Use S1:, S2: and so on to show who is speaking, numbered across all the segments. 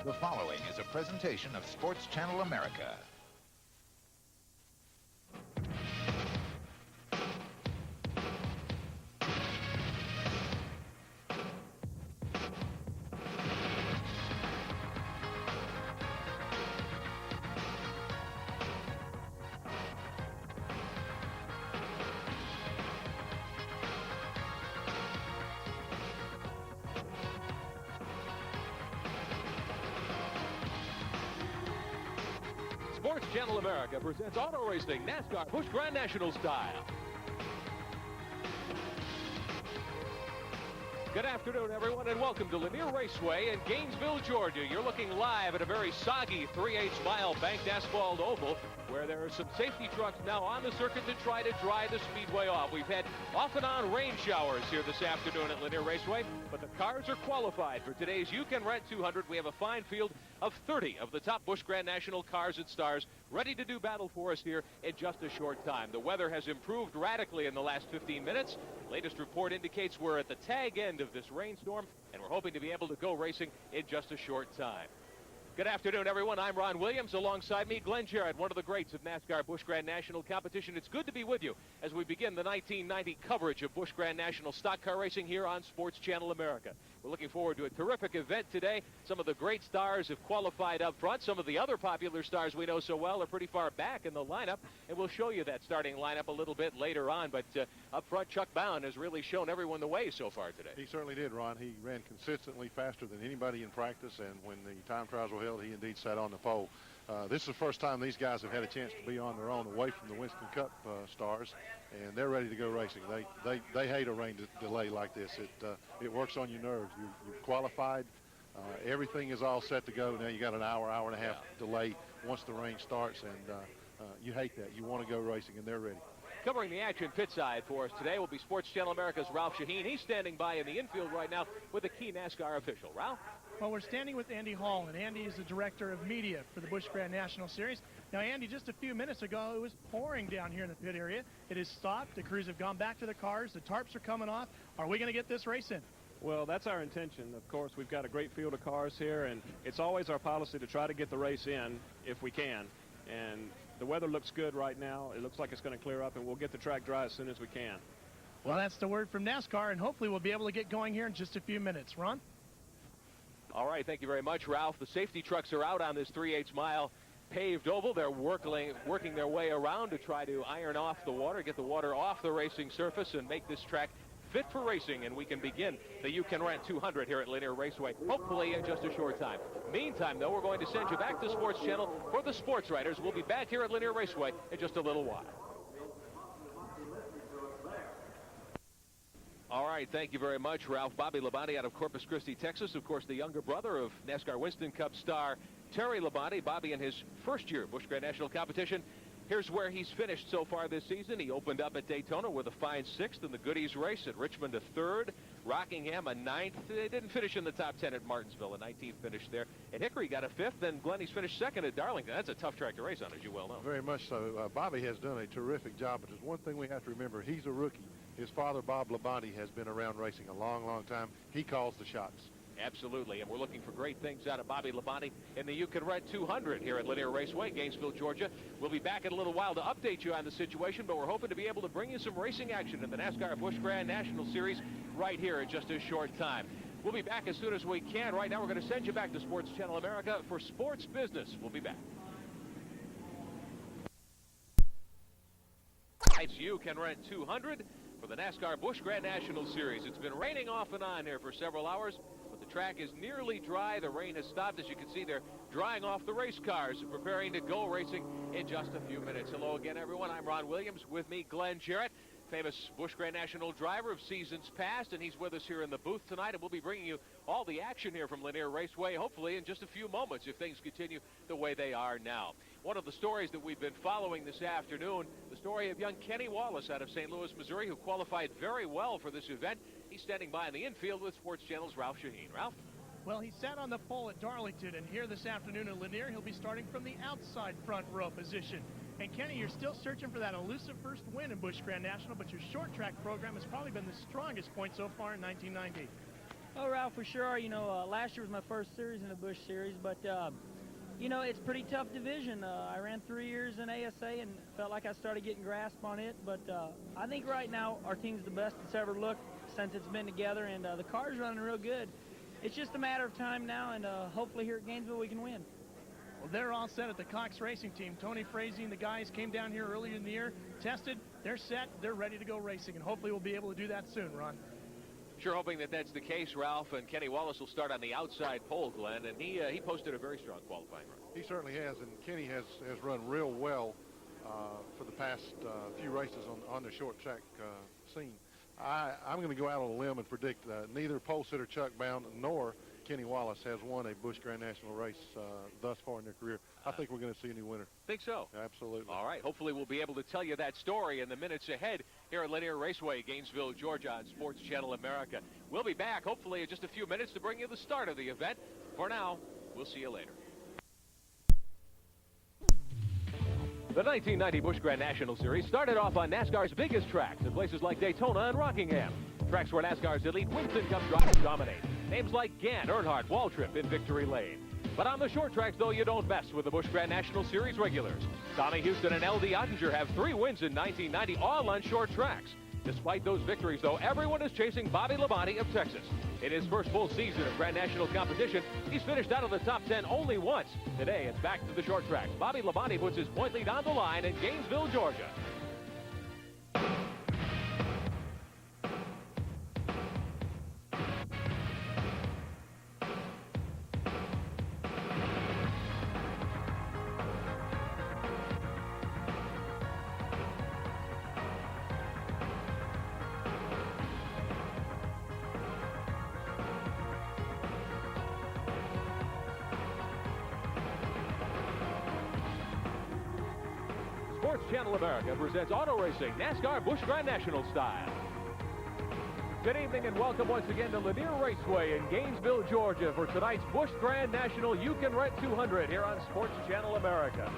S1: The following is a presentation of Sports Channel America.
S2: Sports Channel America presents auto racing NASCAR Busch Grand National style. Good afternoon, everyone, and welcome to Lanier Raceway in Gainesville, Georgia. You're looking live at a very soggy 3/8 mile banked asphalt oval where there are some safety trucks now on the circuit to try to dry the speedway off. We've had off and on rain showers here this afternoon at Lanier Raceway, but the cars are qualified for today's You Can Rent 200. We have a fine field of 30 of the top Busch Grand National cars and stars ready to do battle for us here in just a short time. The weather has improved radically in the last 15 minutes. Latest report indicates we're at the tag end of this rainstorm, and we're hoping to be able to go racing in just a short time. Good afternoon, everyone. I'm Ron Williams. Alongside me, Glenn Jarrett, one of the greats of NASCAR Busch Grand National competition. It's good to be with you as we begin the 1990 coverage of Busch Grand National stock car racing here on Sports Channel America. We're looking forward to a terrific event today. Some of the great stars have qualified up front. Some of the other popular stars we know so well are pretty far back in the lineup, and we'll show you that starting lineup a little bit later on. But up front, Chuck Bound has really shown everyone the way so far today.
S3: He certainly did, Ron. He ran consistently faster than anybody in practice, and when the time trials were held, he indeed sat on the pole. This is the first time these guys have had a chance to be on their own away from the Winston Cup stars, and they're ready to go racing. They hate a rain delay like this. It works on your nerves. You're qualified. Everything is all set to go. Now you got an hour and a half delay once the rain starts, and you hate that. You want to go racing, and they're ready.
S2: Covering the action pit side for us today will be Sports Channel America's Ralph Shaheen. He's standing by in the infield right now with a key NASCAR official. Ralph?
S4: Well, we're standing with Andy Hall, and Andy is the director of media for the Busch Grand National Series. Now, Andy, just a few minutes ago, it was pouring down here in the pit area. It has stopped. The crews have gone back to the cars. The tarps are coming off. Are we going to get this race in?
S5: Well, that's our intention. Of course, we've got a great field of cars here, and it's always our policy to try to get the race in if we can. And the weather looks good right now. It looks like it's going to clear up, and we'll get the track dry as soon as we can.
S4: Well, that's the word from NASCAR, and hopefully we'll be able to get going here in just a few minutes. Ron?
S2: All right, thank you very much, Ralph. The safety trucks are out on this 3/8 mile paved oval. They're working their way around to try to iron off the water, get the water off the racing surface, and make this track fit for racing, and we can begin the You Can Rent 200 here at Lanier Raceway, hopefully in just a short time. Meantime, though, we're going to send you back to Sports Channel for the sports writers. We'll be back here at Lanier Raceway in just a little while. All right, thank you very much, Ralph. Bobby Labonte out of Corpus Christi, Texas. Of course, the younger brother of NASCAR Winston Cup star Terry Labonte. Bobby in his first year Busch Grand National competition. Here's where he's finished so far this season. He opened up at Daytona with a fine 6th in the Goodies race, at Richmond a 3rd, Rockingham a 9th. They didn't finish in the top 10 at Martinsville, a 19th finish there. At Hickory got a 5th, and Glenny's finished 2nd at Darlington. That's a tough track to race on, as you well know.
S3: Very much so. Bobby has done a terrific job, but there's one thing we have to remember. He's a rookie. His father, Bob Labonte, has been around racing a long, long time. He calls the shots.
S2: Absolutely, and we're looking for great things out of Bobby Labonte in the You Can Rent 200 here at Lanier Raceway, Gainesville, Georgia. We'll be back in a little while to update you on the situation, but we're hoping to be able to bring you some racing action in the NASCAR Busch Grand National Series right here in just a short time. We'll be back as soon as we can. Right now, we're going to send you back to Sports Channel America for Sports Business. We'll be back. It's You Can Rent 200 for the NASCAR Busch Grand National Series. It's been raining off and on here for several hours, but the track is nearly dry. The rain has stopped. As you can see, they're drying off the race cars and preparing to go racing in just a few minutes. Hello again, everyone. I'm Ron Williams. With me, Glenn Jarrett, famous Busch Grand National driver of seasons past, and he's with us here in the booth tonight, and we'll be bringing you all the action here from Lanier Raceway, hopefully in just a few moments if things continue the way they are now. One of the stories that we've been following this afternoon, the story of young Kenny Wallace out of St. Louis, Missouri, who qualified very well for this event. He's standing by in the infield with Sports Channel's Ralph Shaheen. Ralph?
S4: Well, he sat on the pole at Darlington, and here this afternoon at Lanier, he'll be starting from the outside front row position. And Kenny, you're still searching for that elusive first win in Busch Grand National, but your short track program has probably been the strongest point so far in 1990.
S6: Oh, Ralph, for sure. You know, last year was my first series in the Busch Series, but, you know, it's a pretty tough division. I ran 3 years in ASA and felt like I started getting grasp on it, but I think right now our team's the best it's ever looked since it's been together, and the car's running real good. It's just a matter of time now, and hopefully here at Gainesville we can win.
S4: Well, they're all set at the Cox Racing team. Tony Frazee and the guys came down here earlier in the year, tested, they're set, they're ready to go racing, and hopefully we'll be able to do that soon, Ron.
S2: Sure hoping that that's the case, Ralph. And Kenny Wallace will start on the outside pole, Glenn, and he posted a very strong qualifying run.
S3: He certainly has, and Kenny has run real well for the past few races on the short track scene. I'm going to go out on a limb and predict neither pole sitter Chuck Bound nor Kenny Wallace has won a Busch Grand National race thus far in their career. I think we're going to see a new winner.
S2: Think so?
S3: Absolutely.
S2: All right. Hopefully we'll be able to tell you that story in the minutes ahead here at Lanier Raceway, Gainesville, Georgia on Sports Channel America. We'll be back hopefully in just a few minutes to bring you the start of the event. For now, we'll see you later. The 1990 Busch Grand National Series started off on NASCAR's biggest tracks at places like Daytona and Rockingham. Tracks where NASCAR's elite Winston Cup drivers dominate. Names like Gant, Earnhardt, Waltrip in Victory Lane. But on the short tracks, though, you don't mess with the Busch Grand National Series regulars. Tommy Houston and L.D. Ottinger have 3 wins in 1990, all on short tracks. Despite those victories, though, everyone is chasing Bobby Labonte of Texas. In his first full season of Grand National competition, he's finished out of the top 10 only once. Today, it's back to the short tracks. Bobby Labonte puts his point lead on the line in Gainesville, Georgia. Sports Channel America presents auto racing, NASCAR Busch Grand National style. Good evening and welcome once again to Lanier Raceway in Gainesville, Georgia for tonight's Busch Grand National You Can Rent 200 here on Sports Channel America.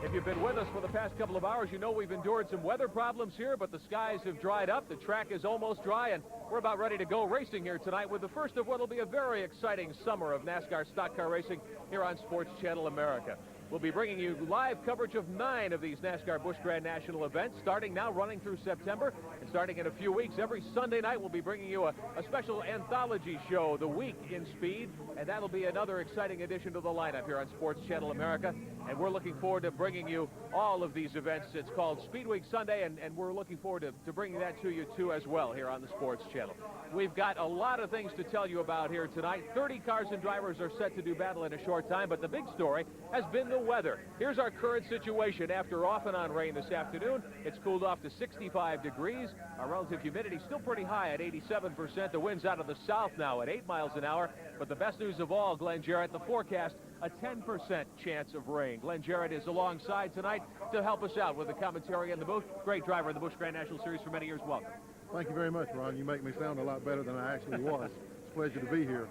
S2: If you've been with us for the past couple of hours, you know we've endured some weather problems here, but the skies have dried up, the track is almost dry, and we're about ready to go racing here tonight with the first of what will be a very exciting summer of NASCAR stock car racing here on Sports Channel America. We'll be bringing you live coverage of 9 of these NASCAR Busch Grand National events, starting now, running through September, and starting in a few weeks. Every Sunday night, we'll be bringing you a special anthology show, The Week in Speed, and that'll be another exciting addition to the lineup here on Sports Channel America, and we're looking forward to bringing you all of these events. It's called Speed Week Sunday, and we're looking forward to bringing that to you, too, as well, here on the Sports Channel. We've got a lot of things to tell you about here tonight. 30 cars and drivers are set to do battle in a short time, but the big story has been the weather. Here's our current situation. After off and on rain this afternoon, it's cooled off to 65 degrees. Our relative humidity still pretty high at 87%. The wind's out of the south now at 8 miles an hour. But the best news of all, Glenn Jarrett, the forecast, a 10% chance of rain. Glenn Jarrett is alongside tonight to help us out with the commentary in the booth. Great driver in the Busch Grand National Series for many years. Welcome.
S3: Thank you very much, Ron. You make me sound a lot better than I actually was. It's a pleasure to be here.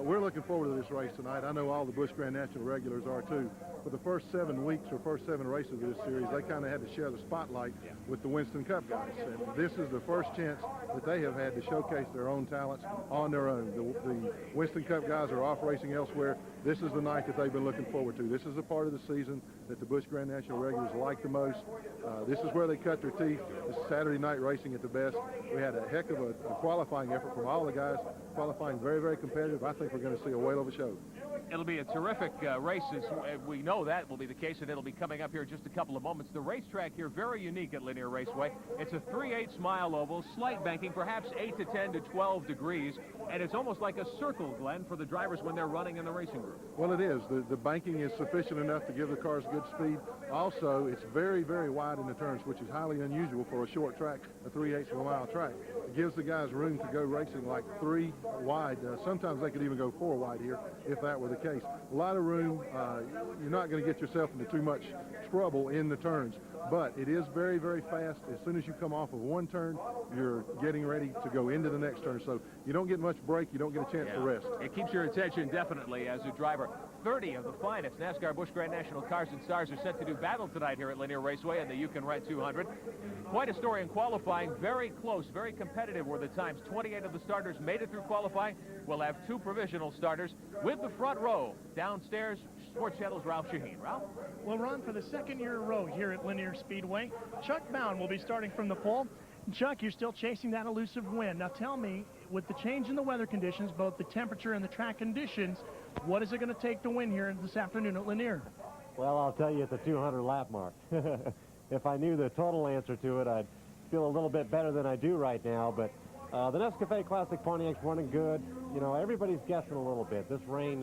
S3: We're looking forward to this race tonight. I know all the Busch Grand National regulars are too. For the first 7 weeks or first 7 races of this series, they kind of had to share the spotlight with the Winston Cup guys. And this is the first chance that they have had to showcase their own talents on their own. The Winston Cup guys are off racing elsewhere. This is the night that they've been looking forward to. This is the part of the season that the Busch Grand National regulars like the most. This is where they cut their teeth. This is Saturday night racing at the best. We had a heck of a qualifying effort from all the guys. Qualifying very, very competitive. I think we're going to see a whale of a show.
S2: It'll be a terrific race. We know that will be the case, and it'll be coming up here in just a couple of moments. The racetrack here, very unique at Lanier Raceway. It's a 3/8 mile oval, slight banking, perhaps 8 to 10 to 12 degrees, and it's almost like a circle, Glenn, for the drivers when they're running in the racing group.
S3: Well, it is. The banking is sufficient enough to give the cars good speed. Also, it's very, very wide in the turns, which is highly unusual for a short track, a 3/8 of a mile track. It gives the guys room to go racing like 3 wide. Sometimes they could even go 4 wide here if that were the case. A lot of room. You're not going to get yourself into too much trouble in the turns, but it is very, very fast. As soon as you come off of one turn, you're getting ready to go into the next turn, so you don't get much break. You don't get a chance to rest.
S2: It keeps your attention definitely as a driver. 30 of the finest NASCAR Busch Grand National cars and stars are set to do battle tonight here at Lanier Raceway and the You Can Rent 200. Quite a story in qualifying. Very close, very competitive were the times. 28 of the starters made it through qualifying. We'll have 2 provisional starters with the front row. Downstairs, Sports Channel's Ralph Shaheen. Ralph?
S4: Well, Ron, for the second year in a row here at Lanier Speedway, Chuck Bound will be starting from the pole. Chuck, you're still chasing that elusive win. Now tell me, with the change in the weather conditions, both the temperature and the track conditions, what is it going to take to win here this afternoon at Lanier?
S7: Well, I'll tell you at the 200 lap mark. If I knew the total answer to it, I'd feel a little bit better than I do right now. But the Nescafe Classic Pontiac's running good. You know, everybody's guessing a little bit. This rain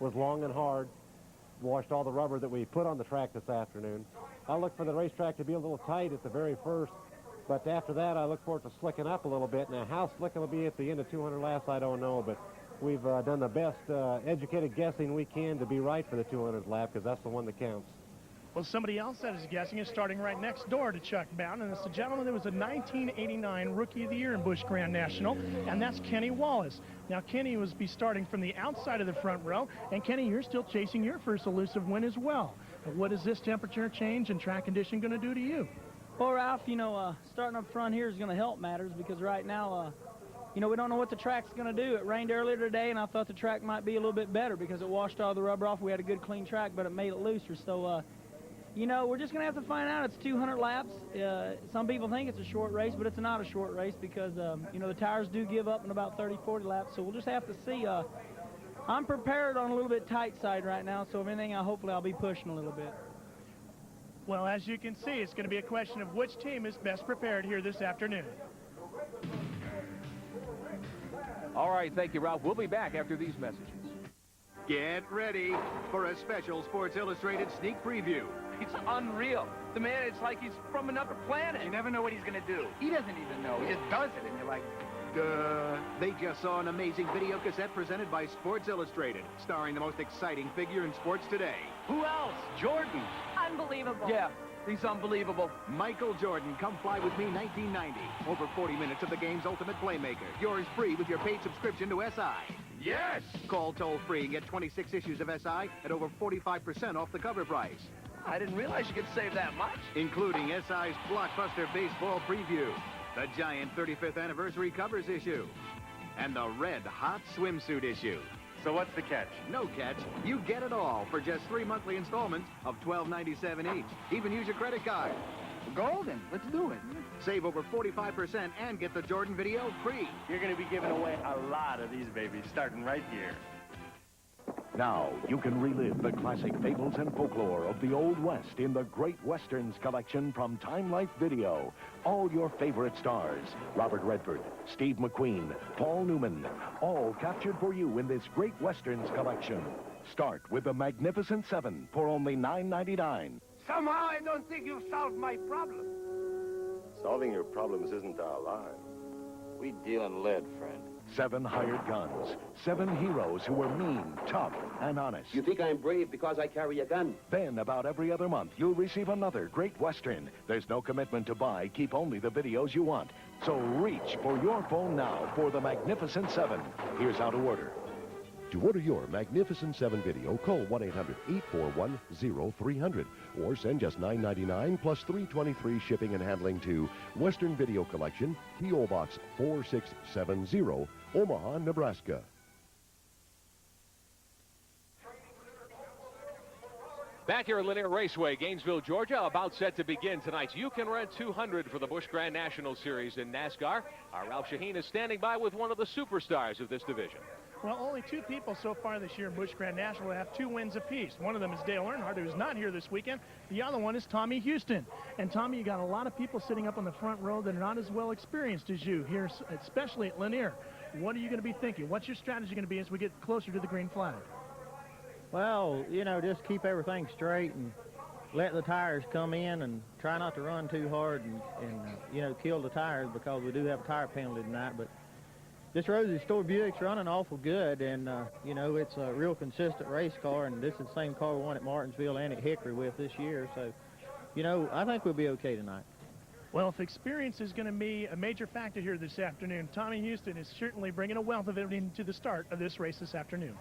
S7: was long and hard. Washed all the rubber that we put on the track this afternoon. I look for the racetrack to be a little tight at the very first. But after that, I look for it to slicken up a little bit. Now, how slick it'll be at the end of 200 laps, I don't know. But we've done the best educated guessing we can to be right for the 200th lap, because that's the one that counts.
S4: Well, somebody else that is guessing is starting right next door to Chuck Bound, and it's the gentleman that was a 1989 Rookie of the Year in Busch Grand National, and that's Kenny Wallace. Now, Kenny was be starting from the outside of the front row, and Kenny, you're still chasing your first elusive win as well. What is this temperature change and track condition going to do to you?
S6: Well, Ralph, you know, starting up front here is going to help matters, because right now, you know, we don't know what the track's going to do. It rained earlier today, and I thought the track might be a little bit better because it washed all the rubber off. We had a good, clean track, but it made it looser. So, you know, we're just going to have to find out. It's 200 laps. Some people think it's a short race, but it's not a short race because, you know, the tires do give up in about 30, 40 laps. So we'll just have to see. I'm prepared on a little bit tight side right now, so if anything, hopefully I'll be pushing a little bit.
S4: Well, as you can see, it's going to be a question of which team is best prepared here this afternoon.
S2: All right, thank you, Ralph. We'll be back after these messages.
S8: Get ready for a special Sports Illustrated sneak preview.
S9: It's unreal. The man, it's like he's from another planet.
S8: You never know what he's going to do.
S9: He doesn't even know. He just does it, and you're like,
S8: duh. They just saw an amazing video cassette presented by Sports Illustrated, starring the most exciting figure in sports today.
S9: who else? Jordan.
S10: Unbelievable.
S9: Yeah, he's unbelievable.
S8: Michael Jordan, Come Fly With Me 1990. Over 40 minutes of the game's ultimate playmaker. Yours free with your paid subscription to SI.
S9: Yes!
S8: Call toll-free and get 26 issues of SI at over 45% off the cover price.
S9: I didn't realize you could save that much.
S8: Including SI's blockbuster baseball preview, the giant 35th anniversary covers issue, and the red hot swimsuit issue.
S9: So what's the catch?
S8: No catch. You get it all for just 3 monthly installments of $12.97 each. Even use your credit card.
S9: Golden. Let's do it.
S8: Save over 45% and get the Jordan video free.
S9: You're going to be giving away a lot of these babies, starting right here.
S11: Now, you can relive the classic fables and folklore of the Old West in the Great Westerns collection from Time Life Video. All your favorite stars, Robert Redford, Steve McQueen, Paul Newman, all captured for you in this Great Westerns collection. Start with the Magnificent Seven for only $9.99.
S9: Somehow I don't think you've solved my problem.
S12: Solving your problems isn't our line. We deal in lead, friend.
S11: 7 hired guns, 7 heroes who were mean, tough, and honest.
S12: You think I'm brave because I carry a gun?
S11: Then, about every other month, you'll receive another Great Western. There's no commitment to buy. Keep only the videos you want. So reach for your phone now for the Magnificent Seven. Here's how to order.
S13: To order your Magnificent 7 video, call 1-800-841-0300 or send just $9.99 plus $3.23 shipping and handling to Western Video Collection, P.O. Box 4670, Omaha, Nebraska.
S2: Back here at Lanier Raceway, Gainesville, Georgia, about set to begin tonight's You Can Rent 200 for the Busch Grand National Series in NASCAR. Our Ralph Shaheen is standing by with one of the superstars of this division.
S4: Well, only 2 people so far this year in Busch Grand National have 2 wins apiece. One of them is Dale Earnhardt, who's not here this weekend. The other one is Tommy Houston. And Tommy, you got a lot of people sitting up on the front row that are not as well experienced as you here, especially at Lanier. What are you going to be thinking? What's your strategy going to be as we get closer to the green flag?
S14: Well, you know, just keep everything straight and let the tires come in and try not to run too hard and you know, kill the tires, because we do have a tire penalty tonight. But this Rosie Store Buick's running awful good, and, you know, it's a real consistent race car, and this is the same car we won at Martinsville and at Hickory with this year. So, you know, I think we'll be okay tonight.
S4: Well, if experience is going to be a major factor here this afternoon, Tommy Houston is certainly bringing a wealth of it into the start of this race this afternoon.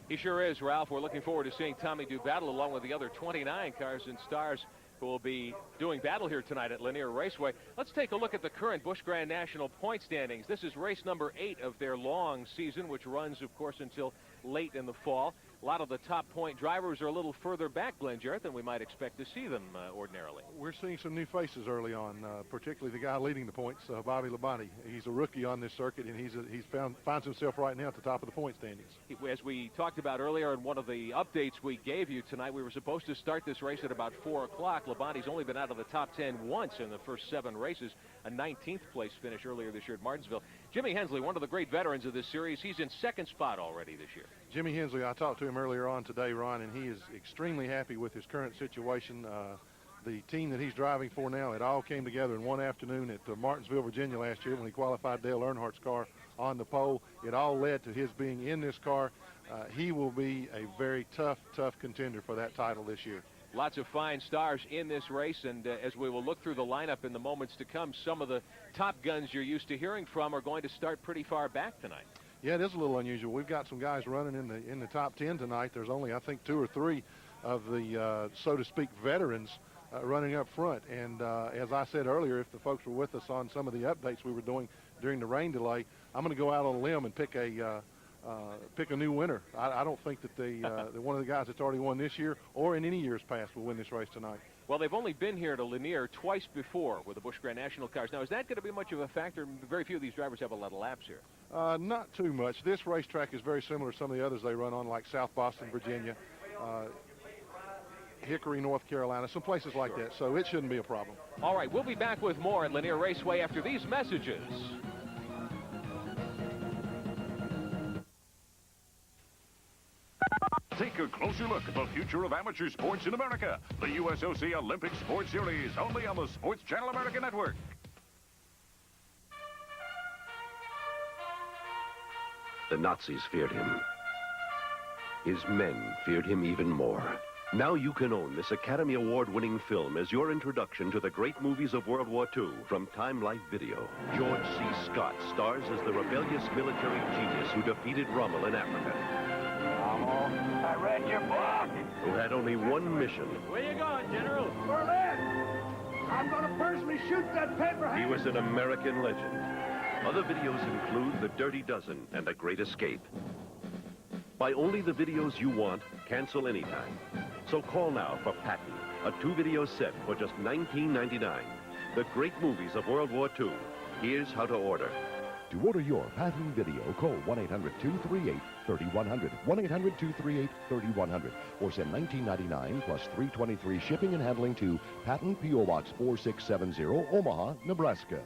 S2: He sure is, Ralph. We're looking forward to seeing Tommy do battle along with the other 29 cars and stars who will be doing battle here tonight at Lanier Raceway. Let's take a look at the current Busch Grand National point standings. This is race number 8 of their long season, which runs, of course, until late in the fall. A lot of the top point drivers are a little further back, Glenn Jarrett, than we might expect to see them ordinarily.
S3: We're seeing some new faces early on, particularly the guy leading the points, Bobby Labonte. He's a rookie on this circuit, and he's finds himself right now at the top of the point standings.
S2: As we talked about earlier in one of the updates we gave you tonight, we were supposed to start this race at about 4 o'clock. Labonte's only been out of the top 10 once in the first 7 races, a 19th place finish earlier this year at Martinsville. Jimmy Hensley, one of the great veterans of this series, he's in 2nd spot already this year.
S3: Jimmy Hensley, I talked to him earlier on today, Ron, and he is extremely happy with his current situation. The team that he's driving for now, it all came together in one afternoon at Martinsville, Virginia last year when he qualified Dale Earnhardt's car on the pole. It all led to his being in this car. He will be a very tough contender for that title this year.
S2: Lots of fine stars in this race, and as we will look through the lineup in the moments to come, some of the top guns you're used to hearing from are going to start pretty far back tonight.
S3: Yeah, it is a little unusual. We've got some guys running in the top 10 tonight. There's only, I think, 2 or 3 of the, so to speak, veterans running up front. And as I said earlier, if the folks were with us on some of the updates we were doing during the rain delay, I'm going to go out on a limb and pick a new winner. I don't think that one of the guys that's already won this year or in any years past will win this race tonight.
S2: Well, they've only been here to Lanier twice before with the Busch Grand National cars. Now, is that going to be much of a factor? Very few of these drivers have a lot of laps here.
S3: Not too much. This racetrack is very similar to some of the others they run on, like South Boston, Virginia, Hickory, North Carolina, some places like that. So it shouldn't be a problem.
S2: All right, we'll be back with more at Lanier Raceway after these messages.
S10: Take a closer look at the future of amateur sports in America. The USOC Olympic Sports Series, only on the Sports Channel America Network.
S15: The Nazis feared him. His men feared him even more. Now you can own this Academy Award-winning film as your introduction to the great movies of World War II from Time Life Video. George C. Scott stars as the rebellious military genius who defeated Rommel in Africa.
S9: I read your book.
S15: Who had only one mission.
S9: Where you going, General? Berlin. I'm going to personally shoot that paper.
S15: He was an American legend. Other videos include The Dirty Dozen and The Great Escape. Buy only the videos you want, cancel anytime. So call now for Patton, a 2-video set for just $19.99. The great movies of World War II. Here's how to order.
S13: To order your Patton video, call 1-800-238-3100, 1-800-238-3100, or send $19.99 plus $3.23 shipping and handling to Patton, P.O. Box 4670, Omaha, Nebraska.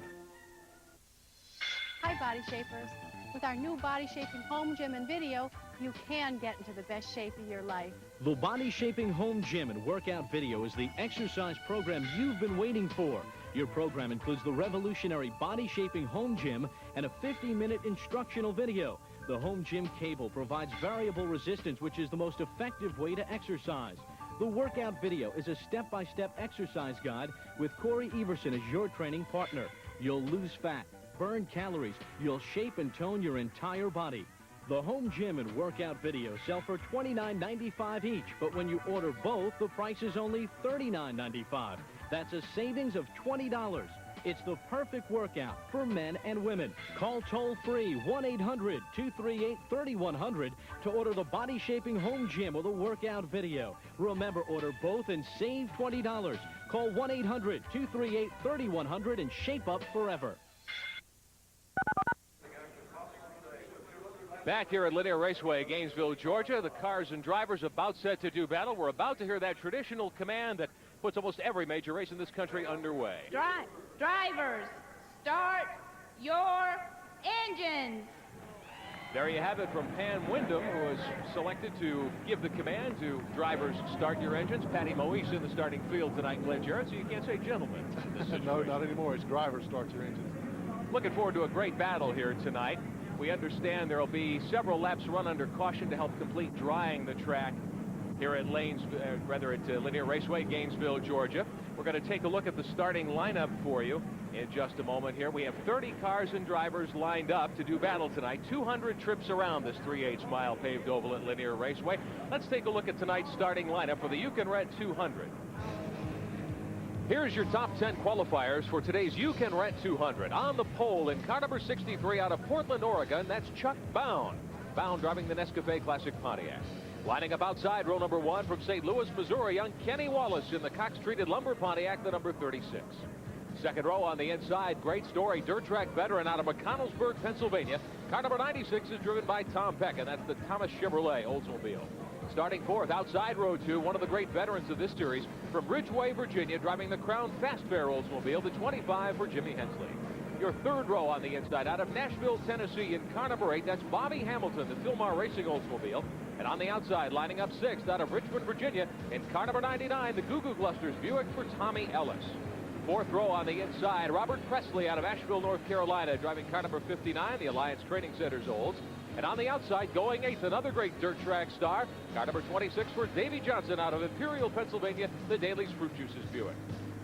S16: Hi, Body Shapers. With our new Body Shaping Home Gym and Video, you can get into the best shape of your life.
S17: The Body Shaping Home Gym and Workout Video is the exercise program you've been waiting for. Your program includes the revolutionary Body Shaping Home Gym and a 50-minute instructional video. The Home Gym cable provides variable resistance, which is the most effective way to exercise. The workout video is a step-by-step exercise guide with Corey Everson as your training partner. You'll lose fat, burn calories, you'll shape and tone your entire body. The Home Gym and Workout Video sell for $29.95 each, but when you order both, the price is only $39.95. That's a savings of $20. It's the perfect workout for men and women. Call toll-free 1-800-238-3100 to order the Body Shaping Home Gym or the Workout Video. Remember, order both and save $20. Call 1-800-238-3100 and shape up forever.
S2: Back here at Lanier Raceway, Gainesville, Georgia, the cars and drivers about set to do battle. We're about to hear that traditional command that puts almost every major race in this country underway.
S18: Drivers, start your engines.
S2: There you have it from Pam Wyndham, who was selected to give the command to drivers start your engines. Patty Moise in the starting field tonight, Glenn Jarrett, so you can't say gentlemen in this situation.
S3: No, not anymore. It's drivers start your engines.
S2: Looking forward to a great battle here tonight. We understand there will be several laps run under caution to help complete drying the track here at Lanier Raceway, Gainesville, Georgia. We're going to take a look at the starting lineup for you in just a moment here. We have 30 cars and drivers lined up to do battle tonight. 200 trips around this 3/8 mile paved oval at Lanier Raceway. Let's take a look at tonight's starting lineup for the You Can Rent 200. Here's your top 10 qualifiers for today's You Can Rent 200. On the pole in car number 63 out of Portland, Oregon, that's Chuck Bound. Bound driving the Nescafe Classic Pontiac. Lining up outside row number 1 from St. Louis, Missouri, young Kenny Wallace in the Cox-treated lumber Pontiac, the number 36. Second row on the inside, great story, dirt track veteran out of McConnellsburg, Pennsylvania. Car number 96 is driven by Tom Peck, and that's the Thomas Chevrolet Oldsmobile. Starting fourth, outside row 2, one of the great veterans of this series, from Ridgeway, Virginia, driving the Crown Fast Fair Oldsmobile, the 25 for Jimmy Hensley. Your third row on the inside, out of Nashville, Tennessee, in car number 8, that's Bobby Hamilton, the Philmar Racing Oldsmobile. And on the outside, lining up sixth, out of Richmond, Virginia, in car number 99, the Goo Goo Glusters Buick for Tommy Ellis. Fourth row on the inside, Robert Presley out of Asheville, North Carolina, driving car number 59, the Alliance Training Center's Olds. And on the outside, going eighth, another great dirt track star, car number 26 for Davey Johnson out of Imperial, Pennsylvania, the Daly's Fruit Juices Buick.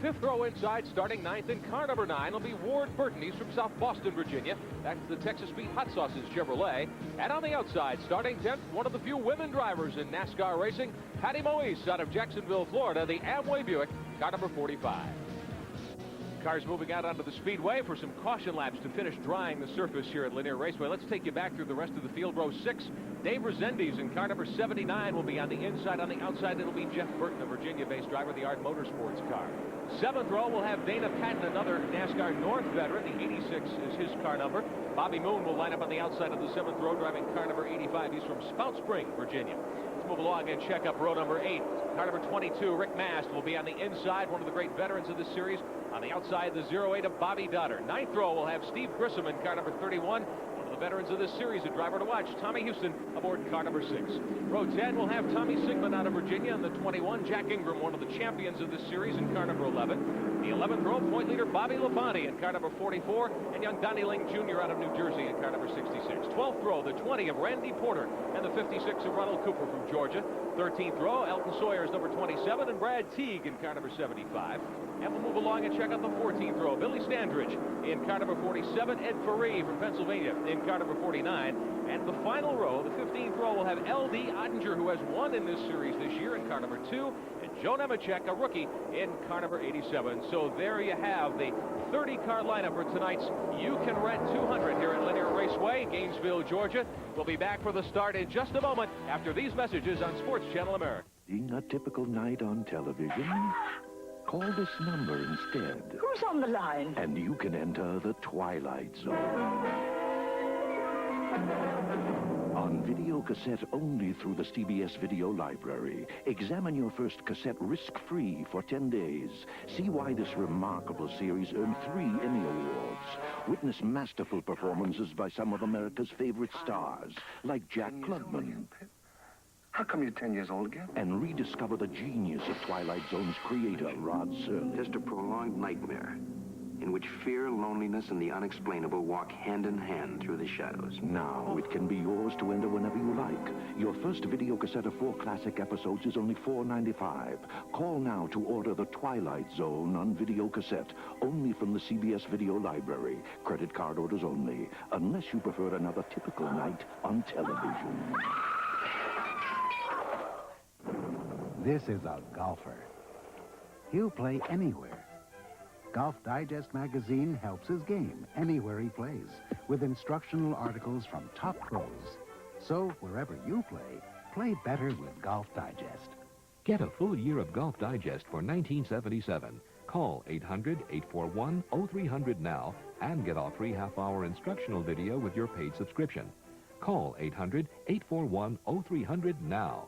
S2: Fifth row inside, starting ninth in car number 9, will be Ward Burton. He's from South Boston, Virginia. That's the Texas Beat Hot Sauces Chevrolet. And on the outside, starting 10th, one of the few women drivers in NASCAR racing, Patty Moise out of Jacksonville, Florida, the Amway Buick, car number 45. Cars moving out onto the speedway for some caution laps to finish drying the surface here at Lanier Raceway. Let's take you back through the rest of the field. Row 6, Dave Rezendes in car number 79 will be on the inside. On the outside, it'll be Jeff Burton, a Virginia-based driver, the Art Motorsports car. Seventh row will have Dana Patton, another NASCAR North veteran. The 86 is his car number. Bobby Moon will line up on the outside of the 7th row, driving car number 85. He's from Spout Spring, Virginia. Let's move along and check up row number 8. Car number 22, Rick Mast, will be on the inside, one of the great veterans of this series. On the outside, the 08 of Bobby Dotter. 9th row will have Steve Grissom in car number 31. One of the veterans of this series, a driver to watch, Tommy Houston, aboard car number 6. Row 10 will have Tommy Sigmund out of Virginia. And the 21, Jack Ingram, one of the champions of this series, in car number 11. The 11th row, point leader Bobby Labonte in car number 44. And young Donnie Ling Jr. out of New Jersey in car number 66. 12th row, the 20 of Randy Porter. And the 56 of Ronald Cooper from Georgia. 13th row, Elton Sawyer is number 27. And Brad Teague in car number 75. And we'll move along and check out the 14th row. Billy Standridge in car number 47. Ed Faree from Pennsylvania in car number 49. And the final row, the 15th row, will have L.D. Ottinger, who has won in this series this year, in car number 2. And Joe Nemechek, a rookie, in car number 87. So there you have the 30-car lineup for tonight's You Can Rent 200 here at Lanier Raceway, Gainesville, Georgia. We'll be back for the start in just a moment after these messages on Sports Channel America.
S11: Seeing a typical night on television? Call this number instead.
S19: Who's on the line?
S11: And you can enter the Twilight Zone. On video cassette only through the CBS Video Library. Examine your first cassette risk-free for 10 days. See why this remarkable series earned 3 Emmy Awards. Witness masterful performances by some of America's favorite stars, like Jack Klugman.
S20: How come you're 10 years old again?
S11: And rediscover the genius of Twilight Zone's creator, Rod Serling.
S21: Just a prolonged nightmare in which fear, loneliness, and the unexplainable walk hand in hand through the shadows.
S11: Now it can be yours to enter whenever you like. Your first video cassette of 4 classic episodes is only $4.95. Call now to order the Twilight Zone on video cassette, only from the CBS Video Library. Credit card orders only, unless you prefer another typical night on television.
S22: This is a golfer. He'll play anywhere. Golf Digest magazine helps his game anywhere he plays with instructional articles from top pros. So wherever you play, play better with Golf Digest.
S23: Get a full year of Golf Digest for $19.77. Call 800-841-0300 now and get our free half-hour instructional video with your paid subscription. Call 800-841-0300 now.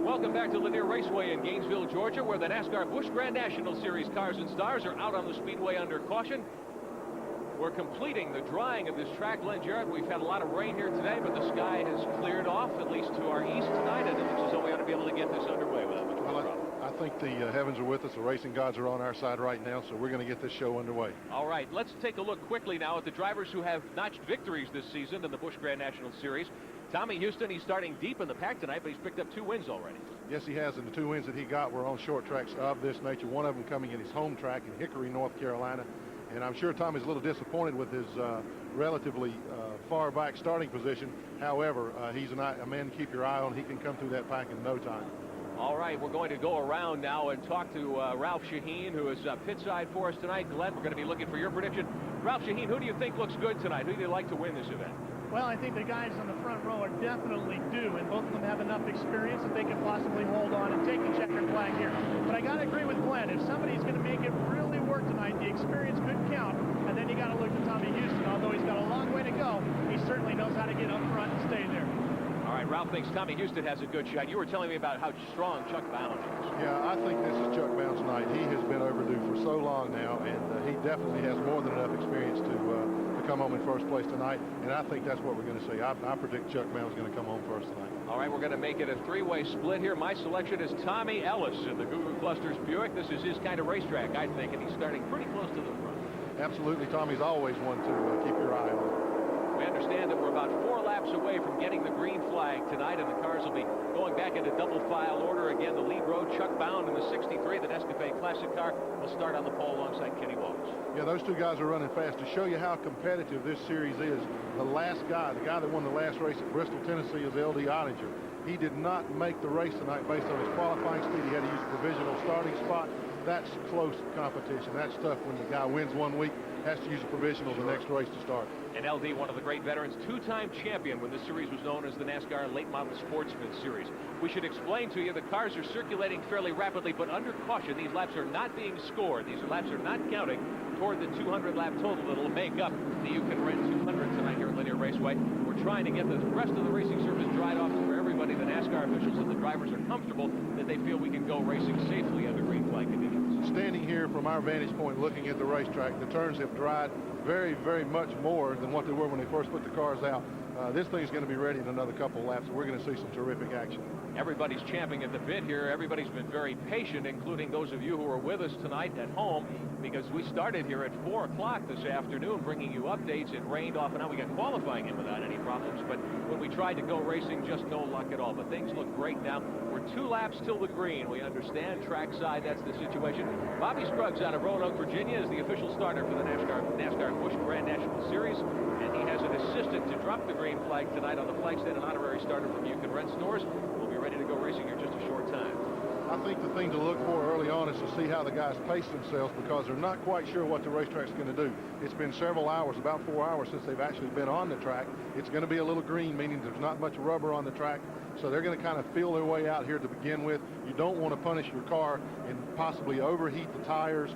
S2: Welcome back to Lanier Raceway in Gainesville, Georgia, where the NASCAR Busch Grand National Series cars and stars are out on the speedway under caution. We're completing the drying of this track, Glenn Jarrett. We've had a lot of rain here today, but the sky has cleared off, at least to our east tonight, and it looks as though we ought to be able to get this underway without much problem.
S3: I think the heavens are with us. The racing gods are on our side right now, so we're going to get this show underway.
S2: All right, let's take a look quickly now at the drivers who have notched victories this season in the Busch Grand National Series. Tommy Houston, he's starting deep in the pack tonight, but he's picked up 2 wins already.
S3: Yes, he has, and the 2 wins that he got were on short tracks of this nature, one of them coming in his home track in Hickory, North Carolina. And I'm sure Tommy's a little disappointed with his relatively far back starting position. However, he's a man to keep your eye on. He can come through that pack in no time.
S2: All right, we're going to go around now and talk to Ralph Shaheen, who is pit side for us tonight. Glenn, we're going to be looking for your prediction. Ralph Shaheen, who do you think looks good tonight? Who do you like to win this event?
S4: Well, I think the guys on the front row are definitely due, and both of them have enough experience that they can possibly hold on and take the checkered flag here. But I got to agree with Glenn. If somebody's going to make it really work tonight, the experience could count. And then you got to look at Tommy Houston. Although he's got a long way to go, he certainly knows how to get up front and stay there.
S2: All right, Ralph thinks Tommy Houston has a good shot. You were telling me about how strong Chuck Bound is.
S3: Yeah, I think this is Chuck Bound's night. He has been overdue for so long now, and he definitely has more than enough experience to come home in first place tonight, and I think that's what we're going to see. I predict Chuck Bound's going to come home first tonight.
S2: All right, we're going to make it a three-way split here. My selection is Tommy Ellis in the Guru Clusters Buick. This is his kind of racetrack, I think, and he's starting pretty close to the front.
S3: Absolutely, Tommy's always one to keep your eye on.
S2: We understand that we're about 4 laps away from getting the green flag tonight, and the cars will be going back into double file order. Again, the lead row, Chuck Bound in the 63, the Nescafe Classic car, will start on the pole alongside Kenny Wallace.
S3: Yeah, those two guys are running fast. To show you how competitive this series is, the last guy, the guy that won the last race at Bristol, Tennessee, is L.D. Ottinger. He did not make the race tonight based on his qualifying speed. He had to use a provisional starting spot. That's close competition. That's tough when the guy wins one week, has to use a provisional the next race to start.
S2: And LD, one of the great veterans, two-time champion when this series was known as the NASCAR Late Model Sportsman Series. We should explain to you the cars are circulating fairly rapidly, but under caution. These laps are not being scored. These laps are not counting toward the 200-lap total that'll make up the You Can Rent 200 tonight here at Lanier Raceway. We're trying to get the rest of the racing surface dried off for everybody, the NASCAR officials and the drivers are comfortable that they feel we can go racing safely under green flag conditions.
S3: Standing here from our vantage point looking at the racetrack, the turns have dried very, very much more than what they were when they first put the cars out. This thing's going to be ready in another couple laps. We're going to see some terrific action.
S2: Everybody's champing at the bit here. Everybody's been very patient, including those of you who are with us tonight at home, because we started here at 4 o'clock this afternoon bringing you updates. It rained off and on. We got qualifying in without any problems, but when we tried to go racing, just no luck at all. But things look great now. We're 2 laps till the green. We understand trackside, that's the situation. Bobby Scruggs out of Roanoke, Virginia is the official starter for the NASCAR Busch Grand National Series, and he has an assistant to drop the green flag tonight on the flag stand, an honorary starter from You Can Rent stores. We'll be ready to go racing here in just a short time.
S3: I think the thing to look for early on is to see how the guys pace themselves, because they're not quite sure what the racetrack's going to do. It's been several hours, about 4 hours since they've actually been on the track. It's going to be a little green, meaning there's not much rubber on the track, so they're going to kind of feel their way out here to begin with. You don't want to punish your car and possibly overheat the tires,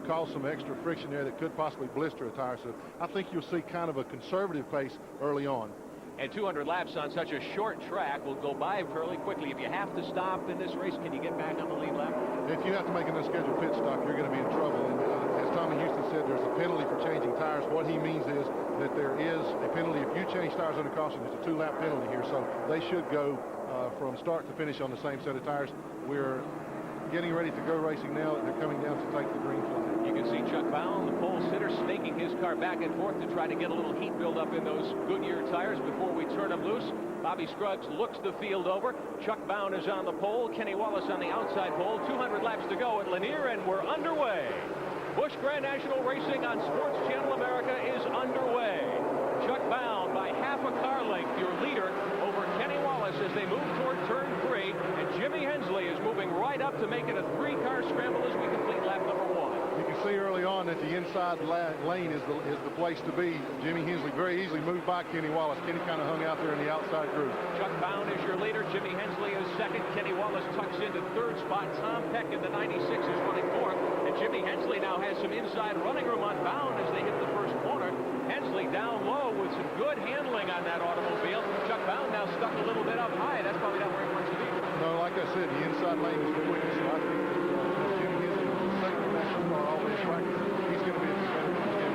S3: cause some extra friction there that could possibly blister a tire. So I think you'll see kind of a conservative pace early on.
S2: And 200 laps on such a short track will go by fairly quickly. If you have to stop in this race, can you get back on the lead lap?
S3: If you have to make an unscheduled pit stop, you're going to be in trouble. And as Tommy Houston said, there's a penalty for changing tires. What he means is that there is a penalty. If you change tires under caution, there's a 2-lap penalty here. So they should go from start to finish on the same set of tires. We're getting ready to go racing now. They're coming down to take the green flag.
S2: You can see Chuck Bound, the pole sitter, snaking his car back and forth to try to get a little heat build up in those Goodyear tires before we turn them loose. Bobby Scruggs looks the field over. Chuck Bound is on the pole. Kenny Wallace on the outside pole. 200 laps to go at Lanier, and we're underway. Busch Grand National Racing on Sports Channel America is underway. Chuck Bound by half a car length, your leader, over Kenny Wallace as they move toward turn 3, and Jimmy Hensley is moving right up to make it a 3-car scramble as we complete lap number 1.
S3: You can see early on that the inside lane is the place to be. Jimmy Hensley very easily moved by Kenny Wallace. Kenny kind of hung out there in the outside group.
S2: Chuck Bound is your leader. Jimmy Hensley is second. Kenny Wallace tucks into 3rd spot. Tom Peck in the 96 is running 4th. And Jimmy Hensley now has some inside running room on Bound as they hit the first corner. Hensley down low with some good handling on that automobile. Chuck Bound now stuck a little bit up high. That's probably not where he wants to be.
S3: No, like I said, the inside lane is the quickest. So I think Jimmy Hensley, the second national car all this track, he's going to be a competitive.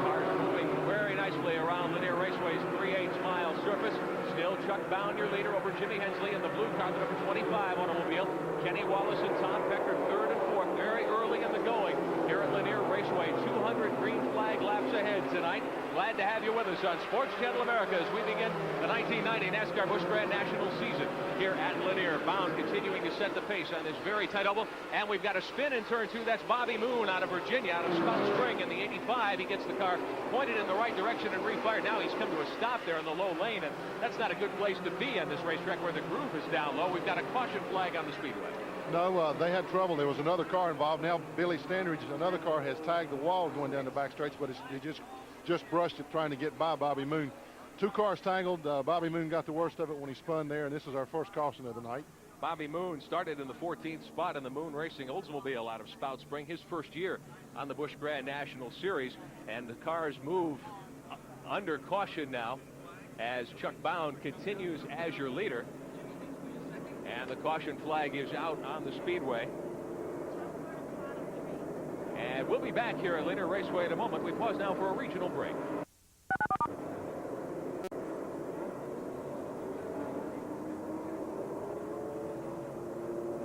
S2: Cars moving very nicely around Lanier Raceway's 3/8 mile surface. Still Chuck Bound, your leader, over Jimmy Hensley in the blue car, the number 25 automobile. Kenny Wallace and Tom Peck are 3rd and 4th, very early in the going here at Lanier Raceway. 200 green flag laps ahead. tonight. Glad to have you with us on Sports Channel America as we begin the 1990 NASCAR Busch Grand National season here at Lanier. Bound continuing to set the pace on this very tight oval. And we've got a spin in turn 2. That's Bobby Moon out of Virginia, out of Spout Spring in the 85. He gets the car pointed in the right direction and refired. Now he's come to a stop there in the low lane, and that's not a good place to be on this racetrack where the groove is down low. We've got a caution flag on the speedway.
S3: No, they had trouble. There was another car involved. Now Billy Standridge, another car, has tagged the wall going down the back stretch, but he just brushed it trying to get by Bobby Moon. 2 cars tangled. Bobby Moon got the worst of it when he spun there, and this is our first caution of the night.
S2: Bobby Moon started in the 14th spot in the Moon Racing Oldsmobile out of Spout Spring, his first year on the Busch Grand National Series, and the cars move under caution now as Chuck Bound continues as your leader. And the caution flag is out on the speedway. And we'll be back here at Lanier Raceway in a moment. We pause now for a regional break.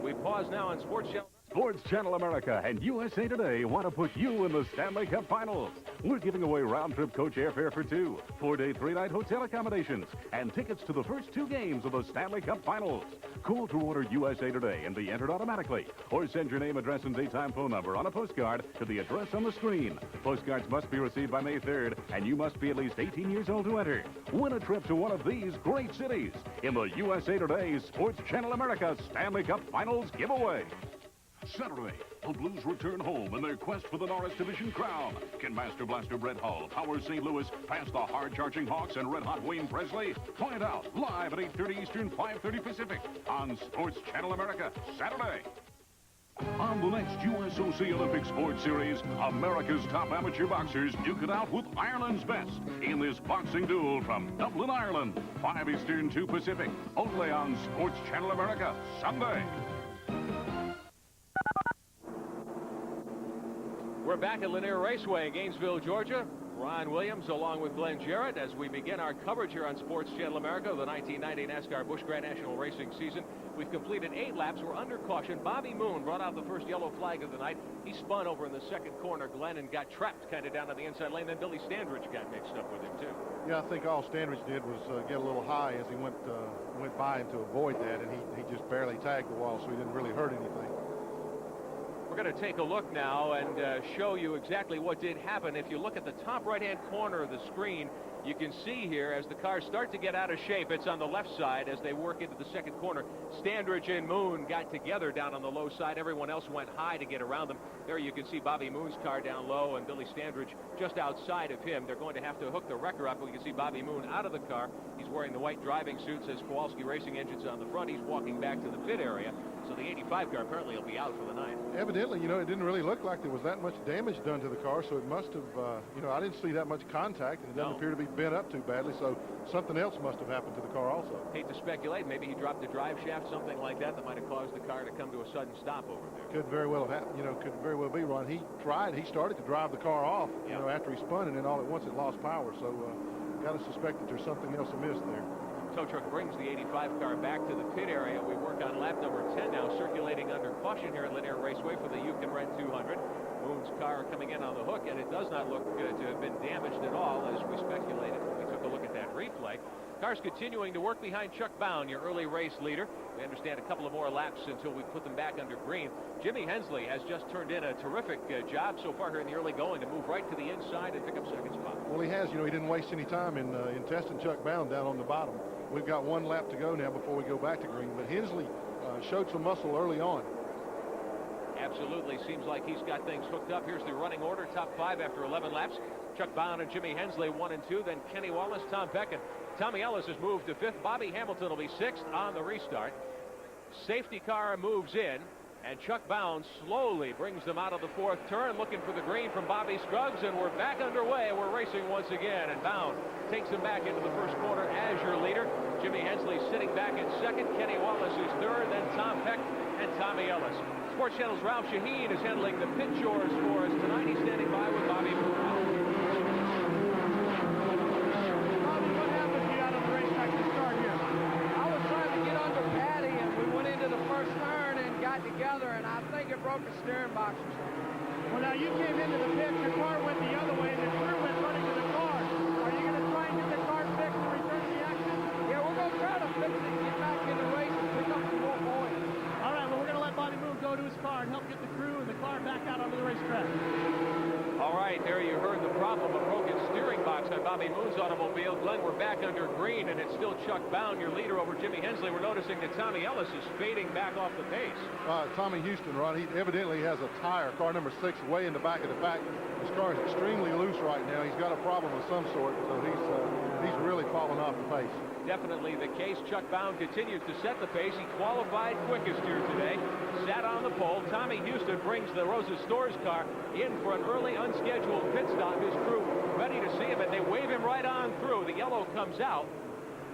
S2: We pause now on Sports Channel.
S10: Sports Channel America and USA Today want to put you in the Stanley Cup Finals. We're giving away round-trip coach airfare for 2, 4-day, 3-night hotel accommodations, and tickets to the first 2 games of the Stanley Cup Finals. Call to order USA Today and be entered automatically, or send your name, address, and daytime phone number on a postcard to the address on the screen. Postcards must be received by May 3rd, and you must be at least 18 years old to enter. Win a trip to one of these great cities in the USA Today Sports Channel America Stanley Cup Finals giveaway. Saturday, the Blues return home in their quest for the Norris Division crown. Can Master Blaster Brett Hull power St. Louis past the hard-charging Hawks and red-hot Wayne Presley? Find out live at 8:30 Eastern, 5:30 Pacific on Sports Channel America, Saturday. On the next USOC Olympic Sports Series, America's top amateur boxers duke it out with Ireland's best in this boxing duel from Dublin, Ireland. 5 Eastern, 2 Pacific, only on Sports Channel America, Sunday.
S2: We're back at Lanier Raceway in Gainesville, Georgia. Ron Williams along with Glenn Jarrett as we begin our coverage here on Sports Channel America, the 1990 NASCAR Busch Grand National Racing season. We've completed 8 laps. We're under caution. Bobby Moon brought out the first yellow flag of the night. He spun over in the second corner, Glenn, and got trapped kind of down on the inside lane. Then Billy Standridge got mixed up with him, too.
S3: Yeah, I think all Standridge did was get a little high as he went by him to avoid that, and he just barely tagged the wall, so he didn't really hurt anything.
S2: We're going to take a look now and show you exactly what did happen. If you look at the top right-hand corner of the screen, you can see here as the cars start to get out of shape, it's on the left side as they work into the second corner. Standridge and Moon got together down on the low side. Everyone else went high to get around them. There you can see Bobby Moon's car down low and Billy Standridge just outside of him. They're going to have to hook the wrecker up. We can see Bobby Moon out of the car. He's wearing the white driving suit, says Kowalski Racing Engines on the front. He's walking back to the pit area. So the 85 car apparently will be out for the night.
S3: Evidently, it didn't really look like there was that much damage done to the car, so it must have, I didn't see that much contact, and it doesn't appear to be bent up too badly, so something else must have happened to the car also.
S2: Hate to speculate. Maybe he dropped the drive shaft, something like that might have caused the car to come to a sudden stop over there.
S3: Could very well have happened, could very well be, Ron. He started to drive the car off, after he spun, and then all at once it lost power, so got to suspect that there's something else amiss there.
S2: Tow truck brings the 85 car back to the pit area. We work on lap number 10 now, circulating under caution here at Lanier Raceway for the You Can Rent 200. Moon's car coming in on the hook, and it does not look good to have been damaged at all, as we speculated when we took a look at that replay. Cars continuing to work behind Chuck Bound, your early race leader. We understand a couple of more laps until we put them back under green. Jimmy Hensley has just turned in a terrific job so far here in the early going to move right to the inside and pick up second spot.
S3: Well, he has. He didn't waste any time in testing Chuck Bound down on the bottom. We've got 1 lap to go now before we go back to green, but Hensley showed some muscle early on.
S2: Absolutely. Seems like he's got things hooked up. Here's the running order. Top 5 after 11 laps. Chuck Bound and Jimmy Hensley 1 and 2. Then Kenny Wallace, Tom Peck, and Tommy Ellis has moved to 5th. Bobby Hamilton will be 6th on the restart. Safety car moves in, and Chuck Bound slowly brings them out of the 4th turn, looking for the green from Bobby Scruggs, and we're back underway. We're racing once again, and Bound takes him back into the first corner as your leader. Jimmy Hensley sitting back in 2nd. Kenny Wallace is 3rd, then Tom Peck and Tommy Ellis. Sports Channel's Ralph Shaheen is handling the pit chores for us tonight. He's standing by with Bobby Moon.
S1: Bobby, what happened to you out of the racetrack to start here? I was trying to get under Patty, and we went into the first turn and got together, and I think it broke a steering box or something.
S4: Well, now you came into the pit, your car went the other way, and the crew went running to the
S2: on Bobby Moon's automobile. Glenn, we're back under green, and it's still Chuck Bound, your leader over Jimmy Hensley. We're noticing that Tommy Ellis is fading back off the pace.
S3: Tommy Houston, Ron, he evidently has a tire, car number 6, way in the back of the pack. His car is extremely loose right now. He's got a problem of some sort, so he's really falling off the pace.
S2: Definitely the case. Chuck Bound continues to set the pace. He qualified quickest here today. Sat on the pole. Tommy Houston brings the Rosa Stores car in for an early unscheduled pit stop. His crew ready to see him, and they wave him right on through. The yellow comes out.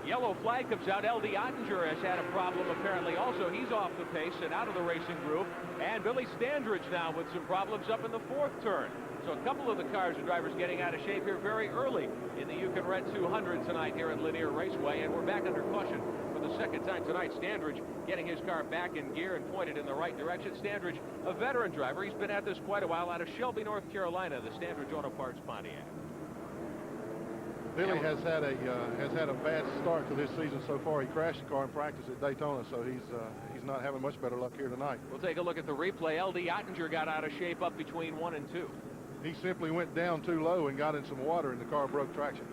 S2: Yellow flag comes out. L.D. Ottinger has had a problem apparently also. He's off the pace and out of the racing groove. And Billy Standridge now with some problems up in the 4th turn. So a couple of the cars and drivers getting out of shape here very early in the Yukon Red 200 tonight here at Lanier Raceway. And we're back under caution for the second time tonight. Standridge getting his car back in gear and pointed in the right direction. Standridge, a veteran driver. He's been at this quite a while out of Shelby, North Carolina, the Standridge Auto Parts Pontiac.
S3: Billy has had a bad start to this season so far. He crashed the car in practice at Daytona, so he's not having much better luck here tonight.
S2: We'll take a look at the replay. L.D. Ottinger got out of shape up between 1 and 2.
S3: He simply went down too low and got in some water, and the car broke traction.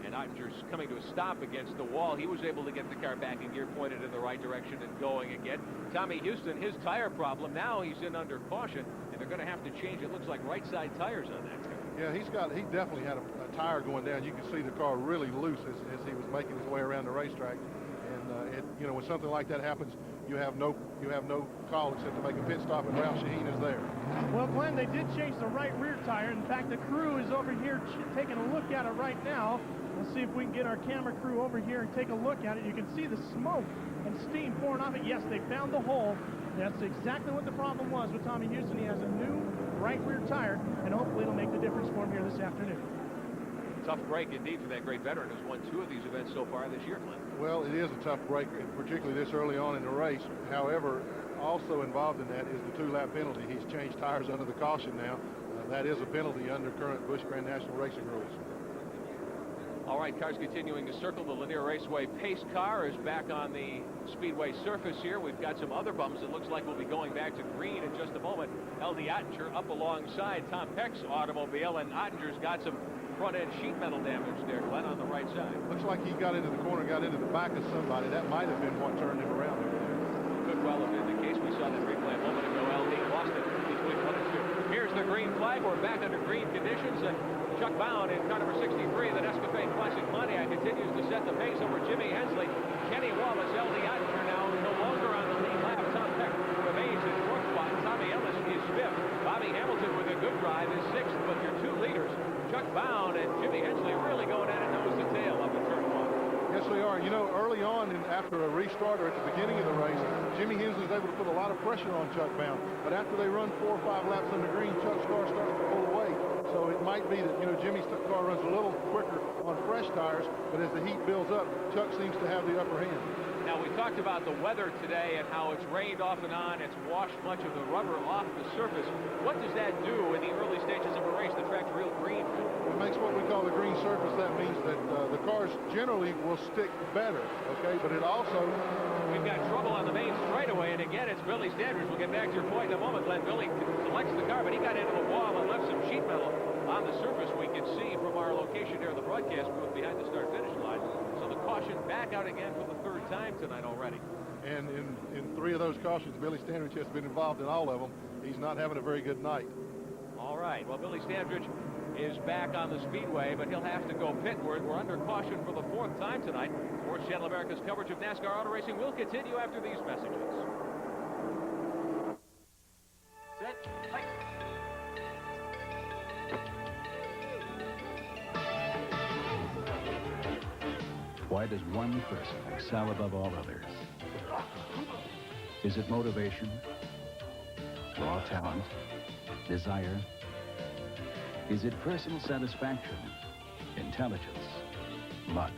S2: And Ottinger's coming to a stop against the wall. He was able to get the car back in gear, pointed in the right direction, and going again. Tommy Houston, his tire problem, now he's in under caution, and they're going to have to change, it looks like, right side tires on that car.
S3: Yeah, he definitely had a tire going down. You can see the car really loose as he was making his way around the racetrack. And when something like that happens, you have no call except to make a pit stop, and Ralph Shaheen is there.
S4: Well, Glenn, they did change the right rear tire. In fact, the crew is over here taking a look at it right now. We'll see if we can get our camera crew over here and take a look at it. You can see the smoke and steam pouring off it. Yes, they found the hole. That's exactly what the problem was with Tommy Houston. He has a new right rear tire, and hopefully it'll make the difference for him here this afternoon.
S2: Tough break indeed for that great veteran who's won 2 of these events so far this year, Glenn.
S3: Well, it is a tough break, particularly this early on in the race. However, also involved in that is the 2-lap penalty. He's changed tires under the caution now. That is a penalty under current Busch Grand National racing rules.
S2: All right, cars continuing to circle. The Lanier Raceway pace car is back on the Speedway surface here. We've got some other bumps. It looks like we'll be going back to green in just a moment. L.D. Ottinger up alongside Tom Peck's automobile, and Ottinger's got some front-end sheet metal damage there, Glenn, on the right side.
S3: Looks like he got into the corner, got into the back of somebody. That might have been what turned him around over there.
S2: Could well have been the case. We saw that replay a moment ago. L.D. lost it between 1 and 2. Here's the green flag. We're back under green conditions, and Chuck Bound in car number 63, the Nescafe Classic Pontiac, continues to set the pace over Jimmy Hensley. Kenny Wallace, L.D. Ottinger now no longer on the lead lap. Tom Peck remains in 4th spot. Tommy Ellis is 5th. Bobby Hamilton with a good drive is 6th, but your 2 leaders, Chuck Bound and Jimmy Hensley, really going at it nose to tail up in turn 1.
S3: Yes, they are. You know, early on, after a restart or at the beginning of the race, Jimmy Hensley's able to put a lot of pressure on Chuck Bound. But after they run 4 or 5 laps on the green, Chuck's car starts to pull away. So it might be that, Jimmy's car runs a little quicker on fresh tires, but as the heat builds up, Chuck seems to have the upper hand.
S2: Now, we talked about the weather today and how it's rained off and on. It's washed much of the rubber off the surface. What does that do in the early stages of a race? The track's real green.
S3: It makes what we call the green surface. That means that the cars generally will stick better, okay? But it also...
S2: We've got trouble on the main straightaway, and again, it's Billy Standridge. We'll get back to your point in a moment, Glenn. Billy selects the car, but he got into a wall and left some sheet metal on the surface. We can see from our location here in the broadcast booth behind the start-finish line. So the caution back out again for the 3rd time tonight already.
S3: And in 3 of those cautions, Billy Standridge has been involved in all of them. He's not having a very good night.
S2: All right. Well, Billy Standridge is back on the Speedway, but he'll have to go pitward. We're under caution for the 4th time tonight. Sports Channel America's coverage of NASCAR auto racing will continue after these messages. Set, fight.
S5: Why does one person excel above all others? Is it motivation, raw talent, desire? Is it personal satisfaction, intelligence, luck?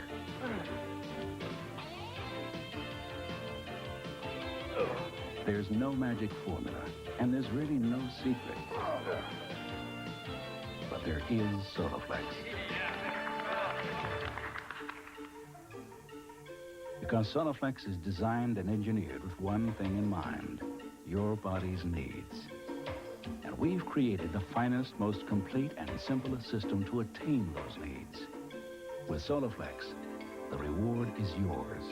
S5: There's no magic formula, and there's really no secret. But there is Soloflex. Because Soloflex is designed and engineered with one thing in mind, your body's needs. And we've created the finest, most complete, and simplest system to attain those needs. With Soloflex, the reward is yours.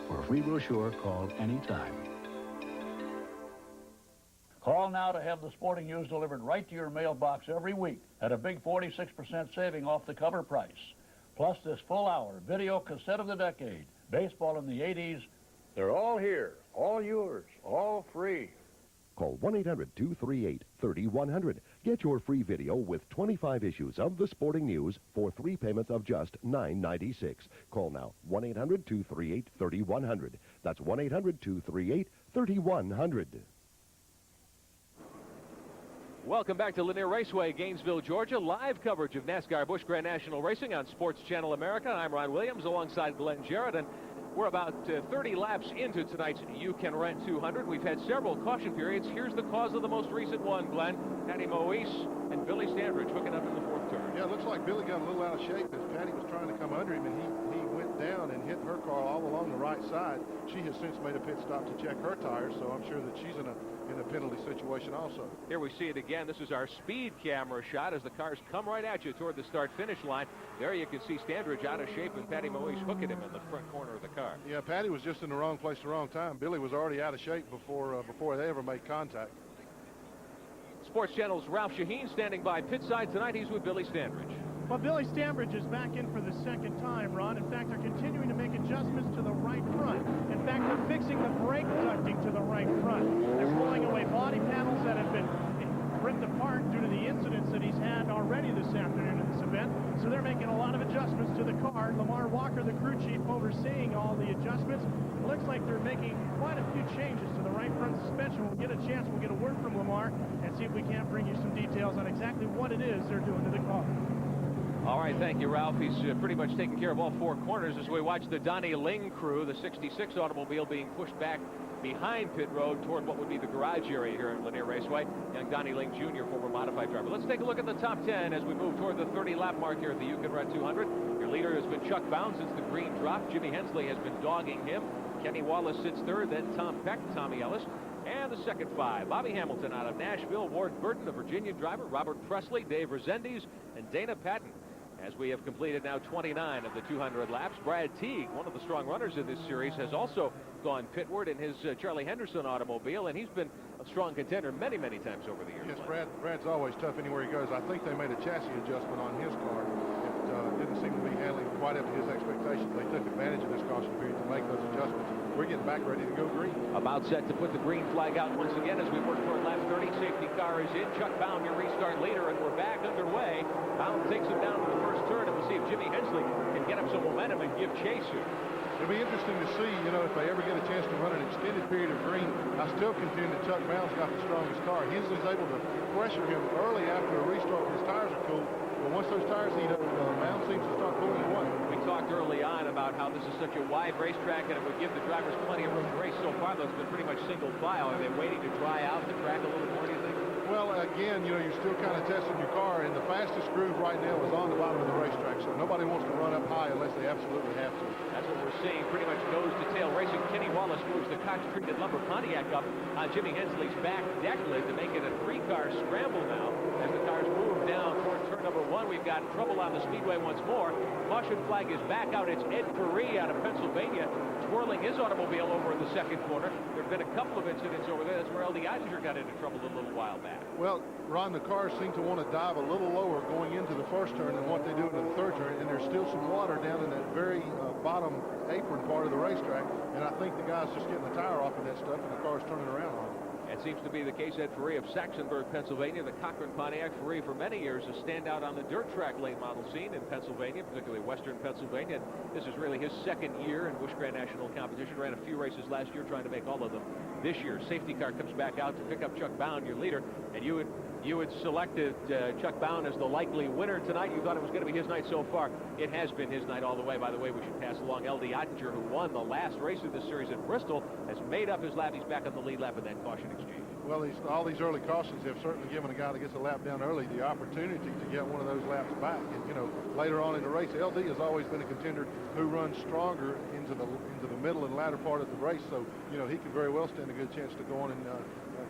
S5: For a free brochure, call anytime.
S6: Call now to have the sporting news delivered right to your mailbox every week at a big 46% saving off the cover price. Plus this full hour video cassette of the decade, baseball in the 80s. They're all here, all yours, all free.
S13: Call 1-800-238-3100. Get your free video with 25 issues of the sporting news for 3 payments of just $9.96. Call now, 1-800-238-3100. That's 1-800-238-3100.
S2: Welcome back to Lanier Raceway, Gainesville, Georgia. Live coverage of NASCAR Busch Grand National Racing on Sports Channel America. I'm Ron Williams alongside Glenn Jarrett, and we're about 30 laps into tonight's You Can Rent 200. We've had several caution periods. Here's the cause of the most recent one, Glenn. Patty Moise and Billy Standridge hooking up in the 4th turn.
S3: Yeah, it looks like Billy got a little out of shape as Patty was trying to come under him, and he went down and hit her car all along the right side. She has since made a pit stop to check her tires, so I'm sure that she's in a penalty situation also.
S2: Here we see it again. This is our speed camera shot as the cars come right at you toward the start-finish line. There you can see Standridge out of shape and Patty Moise hooking him in the front corner of the car.
S3: Yeah, Patty was just in the wrong place at the wrong time. Billy was already out of shape before they ever made contact.
S2: Sports Channel's Ralph Shaheen standing by pit side tonight. He's with Billy Standridge.
S4: Well, Billy Standridge is back in for the second time, Ron. In fact, they're continuing to make adjustments to the right front. In fact, they're fixing the brake ducting to the right front. They're pulling away body panels that have been ripped apart due to the incidents that he's had already this afternoon at this event. So they're making a lot of adjustments to the car. Lamar Walker, the crew chief, overseeing all the adjustments. It looks like they're making quite a few changes to the right front suspension. We'll get a chance, we'll get a word from Lamar and see if we can't bring you some details on exactly what it is they're doing to the car.
S2: All right, thank you, Ralph. He's pretty much taking care of all 4 corners as we watch the Donnie Ling crew, the 66 automobile being pushed back behind pit road toward what would be the garage area here at Lanier Raceway. Young Donnie Ling Jr., former modified driver. Let's take a look at the top 10 as we move toward the 30-lap mark here at the You Can Rent 200. Your leader has been Chuck Bound since the green drop. Jimmy Hensley has been dogging him. Kenny Wallace sits third, then Tom Peck, Tommy Ellis. And the second 5, Bobby Hamilton out of Nashville, Ward Burton, the Virginia driver, Robert Presley, Dave Rezendes, and Dana Patton. As we have completed now 29 of the 200 laps, Brad Teague, one of the strong runners in this series, has also gone pitward in his Charlie Henderson automobile, and he's been a strong contender many, many times over the years.
S3: Yes, Brad's always tough anywhere he goes. I think they made a chassis adjustment on his car. It didn't seem to be handling quite up to his expectations. They took advantage of this caution period to make those adjustments. We're getting back ready to go green.
S2: About set to put the green flag out once again as we work toward lap 30. Safety car is in. Chuck Bound, your restart leader, and we're back underway. Bound takes him down to the first turn, and we'll see if Jimmy Hensley can get up some momentum and give chase here.
S3: It'll be interesting to see, if they ever get a chance to run an extended period of green. I still contend that Chuck Bound's got the strongest car. Hensley's able to pressure him early after a restart when his tires are cool. But once those tires heat up, Bound seems to start pulling away.
S2: We talked early on about how this is such a wide racetrack and it would give the drivers plenty of room to race. So far, though, it's been pretty much single file. Are they waiting to dry out the track a little more, do you think?
S3: Well, again, you're still kind of testing your car, and the fastest groove right now is on the bottom of the racetrack, so nobody wants to run up high unless they absolutely have to.
S2: That's what we're seeing, pretty much nose-to-tail racing. Kenny Wallace moves the Cox-treated lumber Pontiac up on Jimmy Hensley's back deck lid to make it a 3-car scramble now. As the cars move down toward turn number 1, we've got trouble on the speedway once more. Caution flag is back out. It's Ed Perry out of Pennsylvania twirling his automobile over in the second corner. There have been a couple of incidents over there. That's where L.D. Eittinger got into trouble a little while back.
S3: Well, Ron, the cars seem to want to dive a little lower going into the first turn than what they do into the third turn, and there's still some water down in that very bottom apron part of the racetrack, and I think the guy's just getting the tire off of that stuff, and the car's turning around on him.
S2: It seems to be the case. Ed Ferree of Saxonburg, Pennsylvania, the Cochran Pontiac. Ferree for many years a standout on the dirt track late model scene in Pennsylvania, particularly western Pennsylvania. This is really his second year in Busch Grand National competition. Ran a few races last year, trying to make all of them this year. Safety car comes back out to pick up Chuck Bound, your leader, and you had selected Chuck Bound as the likely winner tonight. You thought it was going to be his night so far. It has been his night all the way. By the way, we should pass along L.D. Eittinger, who won the last race of this series at Bristol, has made up his lap. He's back on the lead lap in that caution exchange.
S3: Well, all these early cautions have certainly given a guy that gets a lap down early the opportunity to get one of those laps back. And, later on in the race, LD has always been a contender who runs stronger into the middle and latter part of the race. So, he could very well stand a good chance to go on and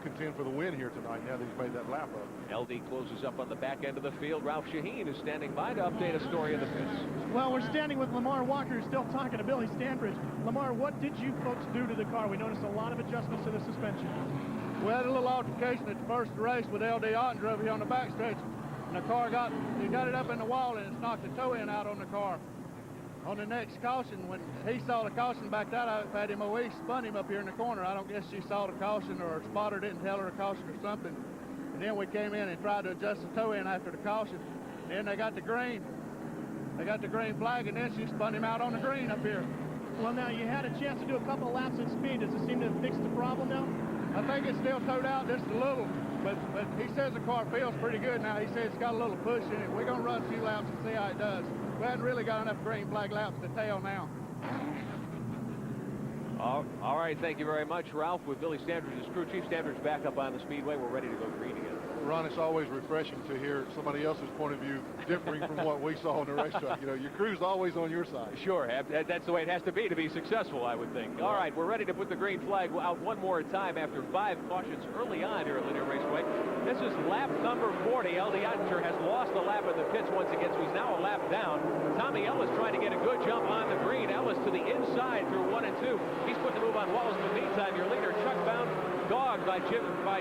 S3: contend for the win here tonight now that he's made that lap up.
S2: LD closes up on the back end of the field. Ralph Shaheen is standing by to update a story in the pits.
S4: Well, we're standing with Lamar Walker, who's still talking to Billy Stanbridge. Lamar, what did you folks do to the car? We noticed a lot of adjustments to the suspension.
S1: We had a little altercation at the first race with LD Ottengrove here on the backstretch. And the car got it up in the wall, and it's knocked the toe end out on the car. On the next caution, when he saw the caution backed out, I had him away, spun him up here in the corner. I don't guess she saw the caution, or a spotter didn't tell her the caution or something. And then we came in and tried to adjust the toe end after the caution. Then they got the green. They got the green flag, and then she spun him out on the green up here.
S4: Well, now, you had a chance to do a couple of laps at speed. Does it seem to have fixed the problem now?
S1: I think it's still towed out just a little, but he says the car feels pretty good now. He says it's got a little push in it. We're going to run a few laps and see how it does. We haven't really got enough green flag laps to tell now.
S2: All right, thank you very much, Ralph. With Billy Standridge's crew chief, Standridge back up on the speedway. We're ready to go green again.
S3: Ron, it's always refreshing to hear somebody else's point of view differing from what we saw on the racetrack. You know, your crew's always on your side.
S2: Sure, that's the way it has to be successful, I would think. All right, we're ready to put the green flag out one more time after 5 cautions early on here at Lanier Raceway. This is lap number 40. LD Ottinger has lost a lap in the pits once again, so he's now a lap down. Tommy Ellis trying to get a good jump on the green. Ellis to the inside through 1 and 2. He's putting the move on Wallace. In the meantime, your leader, Chuck Bound, dogged by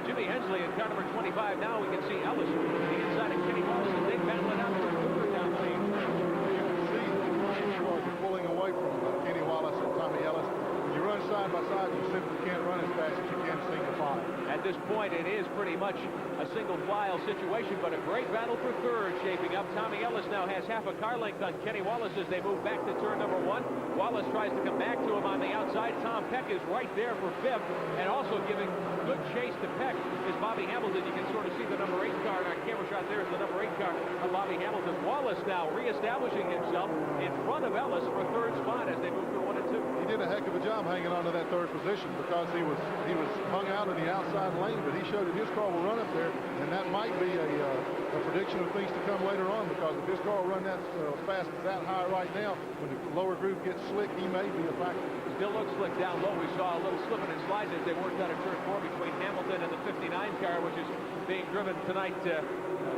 S2: Jimmy Hensley in car number 25. Now we can see Ellis to the inside of Kenny Wallace as they battle it out for down the lane.
S3: You can see the running cars are pulling away from Kenny Wallace and Tommy Ellis. When you run side by side, you simply can't run as fast as you can single file.
S2: At this point, it is pretty much a single file situation, but a great battle for third shaping up. Tommy Ellis now has half a car length on Kenny Wallace as they move back to turn number 1. Wallace tries to come back to him on the outside. Tom Peck is right there for 5th, and also giving good chase to Peck is Bobby Hamilton. You can sort of see the number 8 car in our camera shot. There's the number 8 car of Bobby Hamilton. Wallace now reestablishing himself in front of Ellis for 3rd spot as they move through 1 and 2.
S3: He did a heck of a job hanging on to that 3rd position because he was hung out in the outside lane, but he showed that his car will run up there, and that might be a prediction of things to come later on, because if his car will run that fast as that high right now, when the lower groove gets slick, he may be a factor.
S2: Still looks slick down low. We saw a little slipping and sliding as they worked out of turn 4 between Hamilton and the 59 car, which is being driven tonight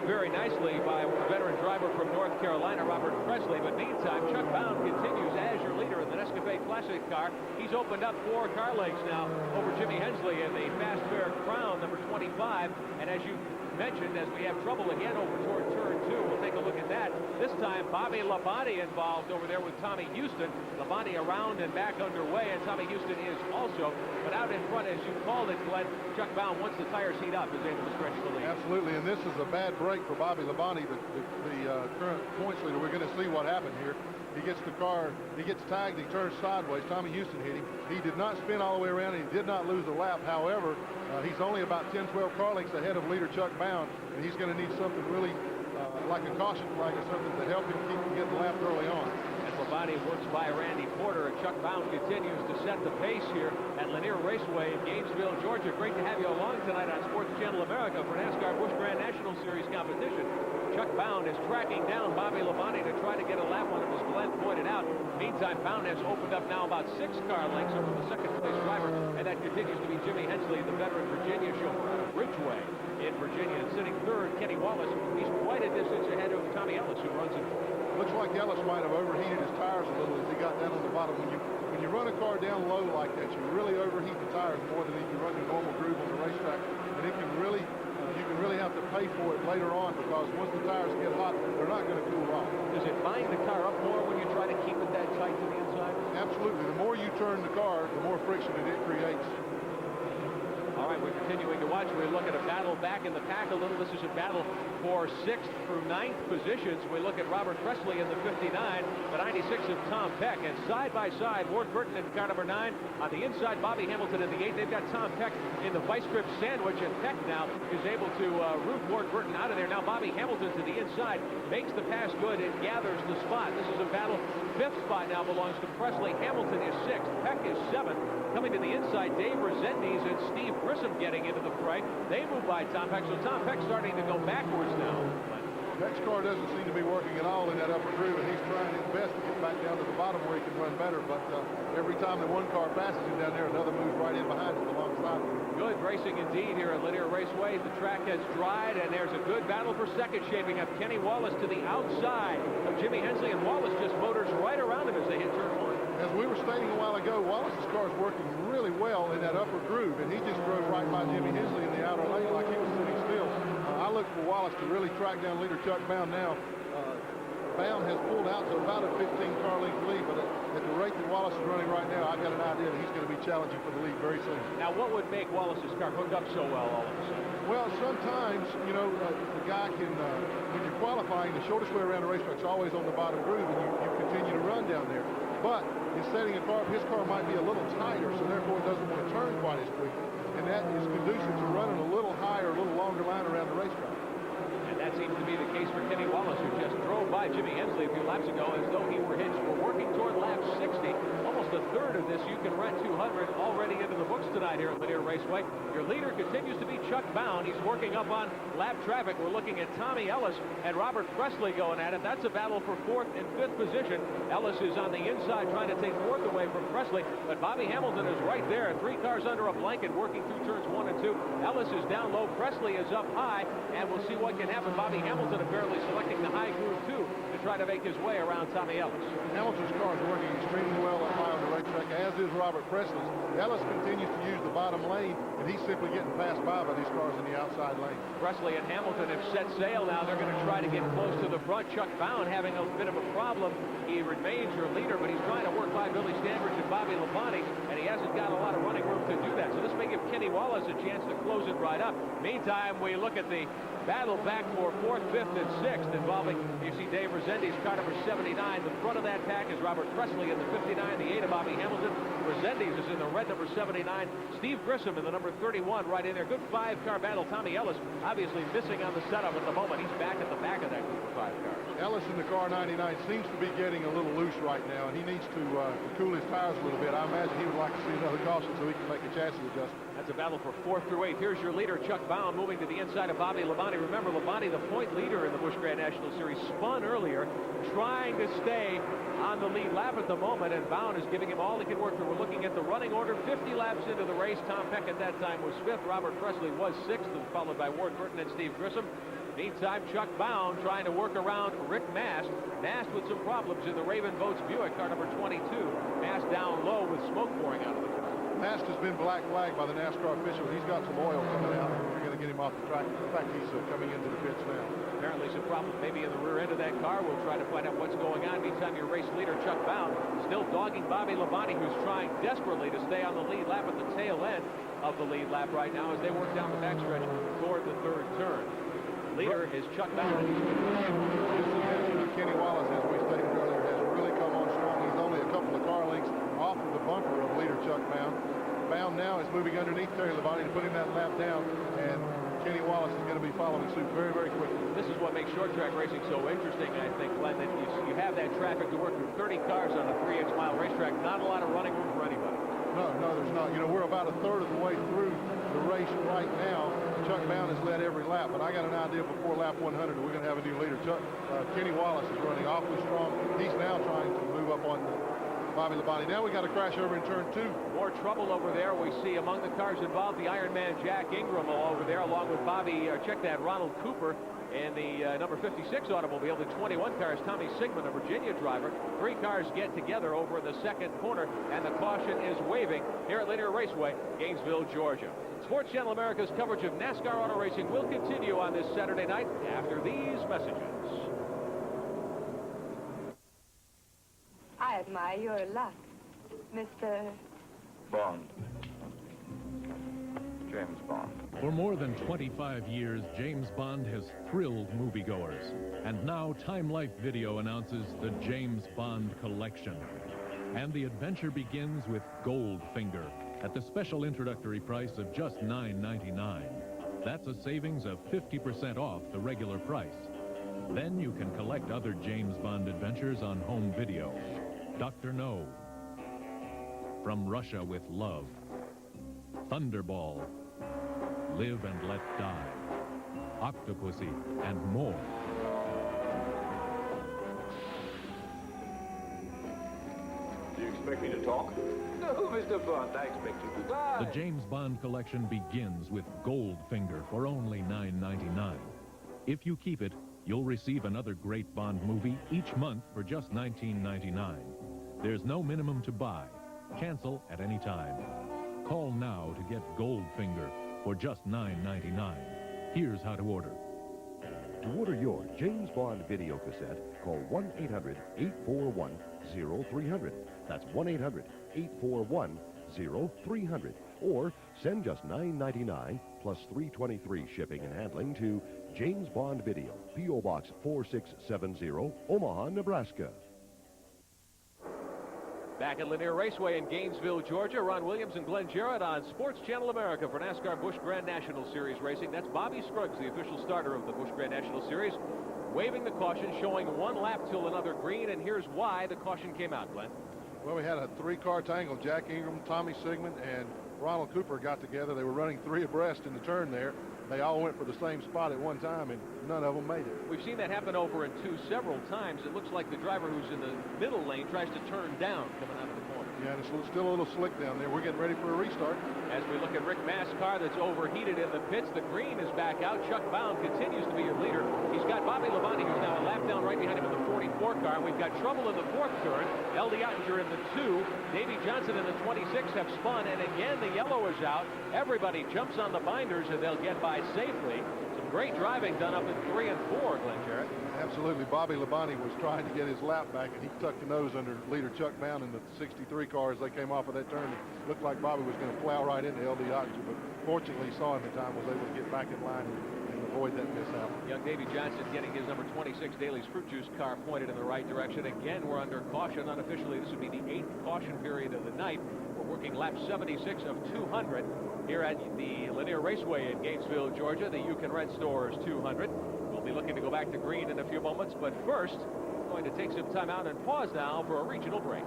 S2: very nicely by a veteran driver from North Carolina, Robert Presley. But meantime, Chuck Bound continues as your leader in the Nescafe Classic car. He's opened up 4 car lengths now over Jimmy Hensley in the Fast Fair Crown, number 25. And as you mentioned, as we have trouble again over toward turn 2, we'll take a look at that. This time, Bobby Labonte involved over there with Tommy Houston. Labonte around and back underway, and Tommy Houston is also. But out in front, as you called it, Glenn, Chuck Bound, once the tires heat up, is able to stretch the lead.
S3: Absolutely, and this is a bad break for Bobby Labonte, the current points leader. We're going to see what happened here. He gets the car, he gets tagged, he turns sideways. Tommy Houston hit him. He did not spin all the way around, and he did not lose a lap. However, he's only about 10, 12 car lengths ahead of leader Chuck Bound, and he's going to need something really like a caution flag or something to help him keep from getting lapped early on.
S2: As Labonte works by Randy Porter, and Chuck Bound continues to set the pace here at Lanier Raceway in Gainesville, Georgia. Great to have you along tonight on Sports Channel America for NASCAR Busch Grand National Series competition. Chuck Bound is tracking down Bobby Labonte to try to get a lap on him, as Glenn pointed out. Meantime, Bound has opened up now about 6 car lengths over the 2nd place driver, and that continues to be Jimmy Hensley, the veteran Virginia chauffeur out of Ridgeway in Virginia. And sitting 3rd, Kenny Wallace. He's quite a distance ahead of Tommy Ellis, who runs it.
S3: Looks like Ellis might have overheated his tires a little as he got down on the bottom. When you run a car down low like that, you really overheat the tires more than if you run your normal groove on the racetrack, and it can really you can really have to pay for it later on, because once the tires get hot, they're not going to cool off.
S2: Does it bind the car up more when you try to keep it that tight to the inside?
S3: Absolutely. The more you turn the car, the more friction it creates.
S2: All right, we're continuing to watch. We look at a battle back in the pack a little. This is a battle for 6th through 9th positions. We look at Robert Presley in the 59, the 96 of Tom Peck, and side by side, Ward Burton in car number 9. On the inside, Bobby Hamilton in the 8. They've got Tom Peck in the vice grip sandwich, and Peck now is able to root Ward Burton out of there. Now Bobby Hamilton to the inside, makes the pass good and gathers the spot. This is a battle. 5th spot now belongs to Presley. Hamilton is 6th. Peck is 7th. Coming to the inside, Dave Resendiz and Steve Grissom getting into the fray. They move by Tom Peck, so Tom Peck starting to go backwards now.
S3: That car doesn't seem to be working at all in that upper groove, and he's trying his best to get back down to the bottom where he can run better. But every time that one car passes him down there, another moves right in behind him alongside him.
S2: Good racing indeed here at Lanier Raceway. The track has dried, and there's a good battle for second shaping up. Kenny Wallace to the outside of Jimmy Hensley, and Wallace just motors right around him as they hit turn one.
S3: As we were stating a while ago, Wallace's car is working really well in that upper groove, and he just drove right by Jimmy Hensley in the outer lane like he was sitting still. I look for Wallace to really track down leader Chuck Bound now. Bound has pulled out to about a 15-car length lead, but at the rate that Wallace is running right now, I've got an idea that he's going to be challenging for the lead very soon.
S2: Now, what would make Wallace's car hook up so well all of a sudden?
S3: Well, sometimes, you know, the guy can, when you're qualifying, the shortest way around the racetrack is always on the bottom groove, and you continue to run down there. But in setting a car, his car might be a little tighter, so therefore it doesn't want to turn quite as quickly. And that is conducive to running a little higher, a little longer line around the racetrack.
S2: And that seems to be the case for Kenny Wallace, who just drove by Jimmy Hensley a few laps ago as though he were hitched. We're working toward lap 60. Almost a third of this You Can Rent 200 already into the books tonight here at Lanier Raceway. Your leader continues to be Chuck Bound. He's working up on lap traffic. We're looking at Tommy Ellis and Robert Presley going at it. That's a battle for fourth and fifth position. Ellis is on the inside trying to take fourth away from Presley, but Bobby Hamilton is right there. 3 cars under a blanket working through turns 1 and 2. Ellis is down low. Presley is up high, and we'll see what can happen. Bobby Hamilton apparently selecting the high groove too to try to make his way around Tommy Ellis.
S3: Hamilton's car is working extremely well up high on the racetrack, as is Robert Presley's. Ellis continues to use the bottom lane, and he's simply getting passed by these cars in the outside lane.
S2: Presley and Hamilton have set sail now. They're going to try to get close to the front. Chuck Bound having a bit of a problem. He remains your leader, but he's trying to work by Billy Standridge and Bobby Labonte, and he hasn't got a lot of running room to do that. So this may give Kenny Wallace a chance to close it right up. Meantime, we look at the battle back for 4th, 5th, and 6th involving, you see Dave Resendiz, car number 79. The front of that pack is Robert Presley in the 59, the 8 of Bobby Hamilton. Resendiz is in the red number 79. Steve Grissom in the number 31 right in there. Good 5-car battle. Tommy Ellis obviously missing on the setup at the moment. He's back at the back of that group of 5 cars.
S3: Ellis in the car 99 seems to be getting a little loose right now, and he needs to cool his tires a little bit. I imagine he would like to see another caution so he can make a chassis adjustment.
S2: That's a battle for 4th through 8th. Here's your leader, Chuck Bound, moving to the inside of Bobby Labonte. Remember, Labonte, the point leader in the Busch Grand National Series, spun earlier, trying to stay on the lead lap at the moment, and Bound is giving him all he can work for. We're looking at the running order 50 laps into the race. Tom Peck at that time was 5th. Robert Presley was 6th, and followed by Ward Burton and Steve Grissom. Meantime, Chuck Bound trying to work around Rick Mast. Mast with some problems in the Raven Boats Buick, car number 22. Mast down low with smoke pouring out of the car.
S3: Mast has been black flagged by the NASCAR official. He's got some oil coming out. We're going to get him off the track. In fact, he's coming into the pits now.
S2: Apparently some problem maybe in the rear end of that car. We'll try to find out what's going on. Meantime, your race leader, Chuck Bound, still dogging Bobby Labonte, who's trying desperately to stay on the lead lap at the tail end of the lead lap right now as they work down the backstretch toward the 3rd turn. Leader is Chuck Bound.
S3: Kenny Wallace, as we stated earlier, has really come on strong. He's only a couple of car lengths off of the bumper of leader Chuck Bound. Bound now is moving underneath Terry Labonte to put him that lap down, and Kenny Wallace is going to be following suit very, very quickly.
S2: This is what makes short track racing so interesting, I think, Glenn, that you have that traffic to work through. 30 cars on a 3-inch mile racetrack, not a lot of running room for anybody.
S3: No, there's not. You know, we're about a third of the way through the race right now. Chuck Bound has led every lap, but I got an idea before lap 100 that we're going to have a new leader. Kenny Wallace is running awfully strong. He's now trying to move up on Bobby Labonte. Now we got to crash over in turn 2.
S2: More trouble over there. We see among the cars involved the Iron Man Jack Ingram over there, along with Ronald Cooper in the number 56 automobile. The 21 car is Tommy Sigmund, a Virginia driver. 3 cars get together over in the 2nd corner, and the caution is waving here at Lanier Raceway, Gainesville, Georgia. Sports Channel America's coverage of NASCAR auto racing will continue on this Saturday night after these messages.
S7: I admire your luck, Mr.
S21: Bond. James Bond.
S8: For more than 25 years, James Bond has thrilled moviegoers. And now Time Life Video announces the James Bond Collection. And the adventure begins with Goldfinger at the special introductory price of just $9.99. That's a savings of 50% off the regular price. Then you can collect other James Bond adventures on home video. Dr. No, From Russia with Love, Thunderball, Live and Let Die, Octopussy, and more.
S12: expect me to talk? No, Mr. Bond, I expect you to die.
S8: The James Bond collection begins with Goldfinger for only $9.99. If you keep it, you'll receive another great Bond movie each month for just $19.99. There's no minimum to buy. Cancel at any time. Call now to get Goldfinger for just $9.99. Here's how to order.
S13: To order your James Bond video cassette, call 1-800-841-0300. That's 1-800-841-0300. Or send just $9.99 plus $3.23 shipping and handling to James Bond Video, P.O. Box 4670, Omaha, Nebraska.
S2: Back at Lanier Raceway in Gainesville, Georgia, Ron Williams and Glenn Jarrett on Sports Channel America for NASCAR Busch Grand National Series racing. That's Bobby Scruggs, the official starter of the Busch Grand National Series, waving the caution, showing one lap till another green, and here's why the caution came out, Glenn.
S3: Well, we had a three-car tangle. Jack Ingram, Tommy Sigmund, and Ronald Cooper got together. They were running three abreast in the turn there. They all went for the same spot at one time, and none of them made it.
S2: We've seen that happen over in two several times. It looks like the driver who's in the middle lane tries to turn down coming out of the corner.
S3: Yeah, and it's still a little slick down there. We're getting ready for a restart.
S2: As we look at Rick Mass' car that's overheated in the pits, the green is back out. Chuck Bound continues to be your leader. He's got Bobby Labonte, who's now a lap down right behind him in the 44 car. And we've got trouble in the fourth turn. L.D. Ottinger in the 2. Davey Johnson in the 26 have spun, and again the yellow is out. Everybody jumps on the binders, and they'll get by safely. Some great driving done up in 3 and 4, Glenn Jarrett.
S3: Absolutely. Bobby Labonte was trying to get his lap back, and he tucked the nose under leader Chuck Bound in the 63 car as they came off of that turn. It looked like Bobby was going to plow right into L.D. Ottinger, but fortunately he saw him in time, was able to get back in line and avoid that mishap.
S2: Young Davey Johnson getting his number 26 Daly's Fruit Juice car pointed in the right direction. Again, we're under caution. Unofficially, this would be the 8th caution period of the night. We're working lap 76 of 200 here at the Lanier Raceway in Gainesville, Georgia. The You Can Rent Stores 200. We'll be looking to go back to green in a few moments, but first, we're going to take some time out and pause now for a regional break.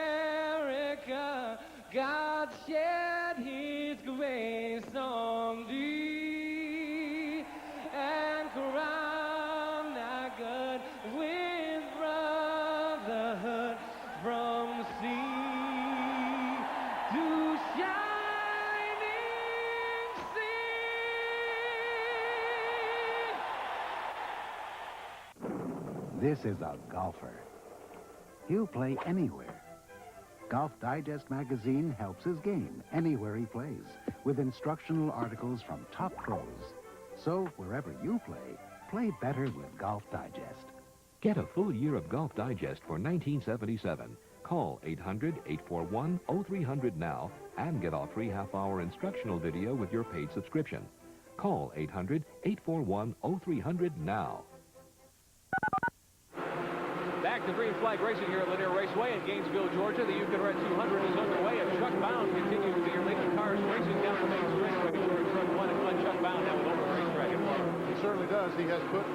S14: America, God shed his grace on thee and crowned our good with brotherhood from sea to shining sea.
S22: This is a golfer. He'll play anywhere. Golf Digest magazine helps his game anywhere he plays with instructional articles from top pros. So wherever you play, play better with Golf Digest.
S23: Get a full year of Golf Digest for $19.77. Call 800-841-0300 now and get our free half-hour instructional video with your paid subscription. Call 800-841-0300 now.
S2: Back to green flag racing here at Lanier Raceway in Gainesville, Georgia. The You Can Rent 200 is underway, and Chuck Bound continues to be your leading. Cars racing down the main straightaway. Turn 1 and Glenn Chuck Bound now with over the racetrack in front.
S3: He certainly does. He has put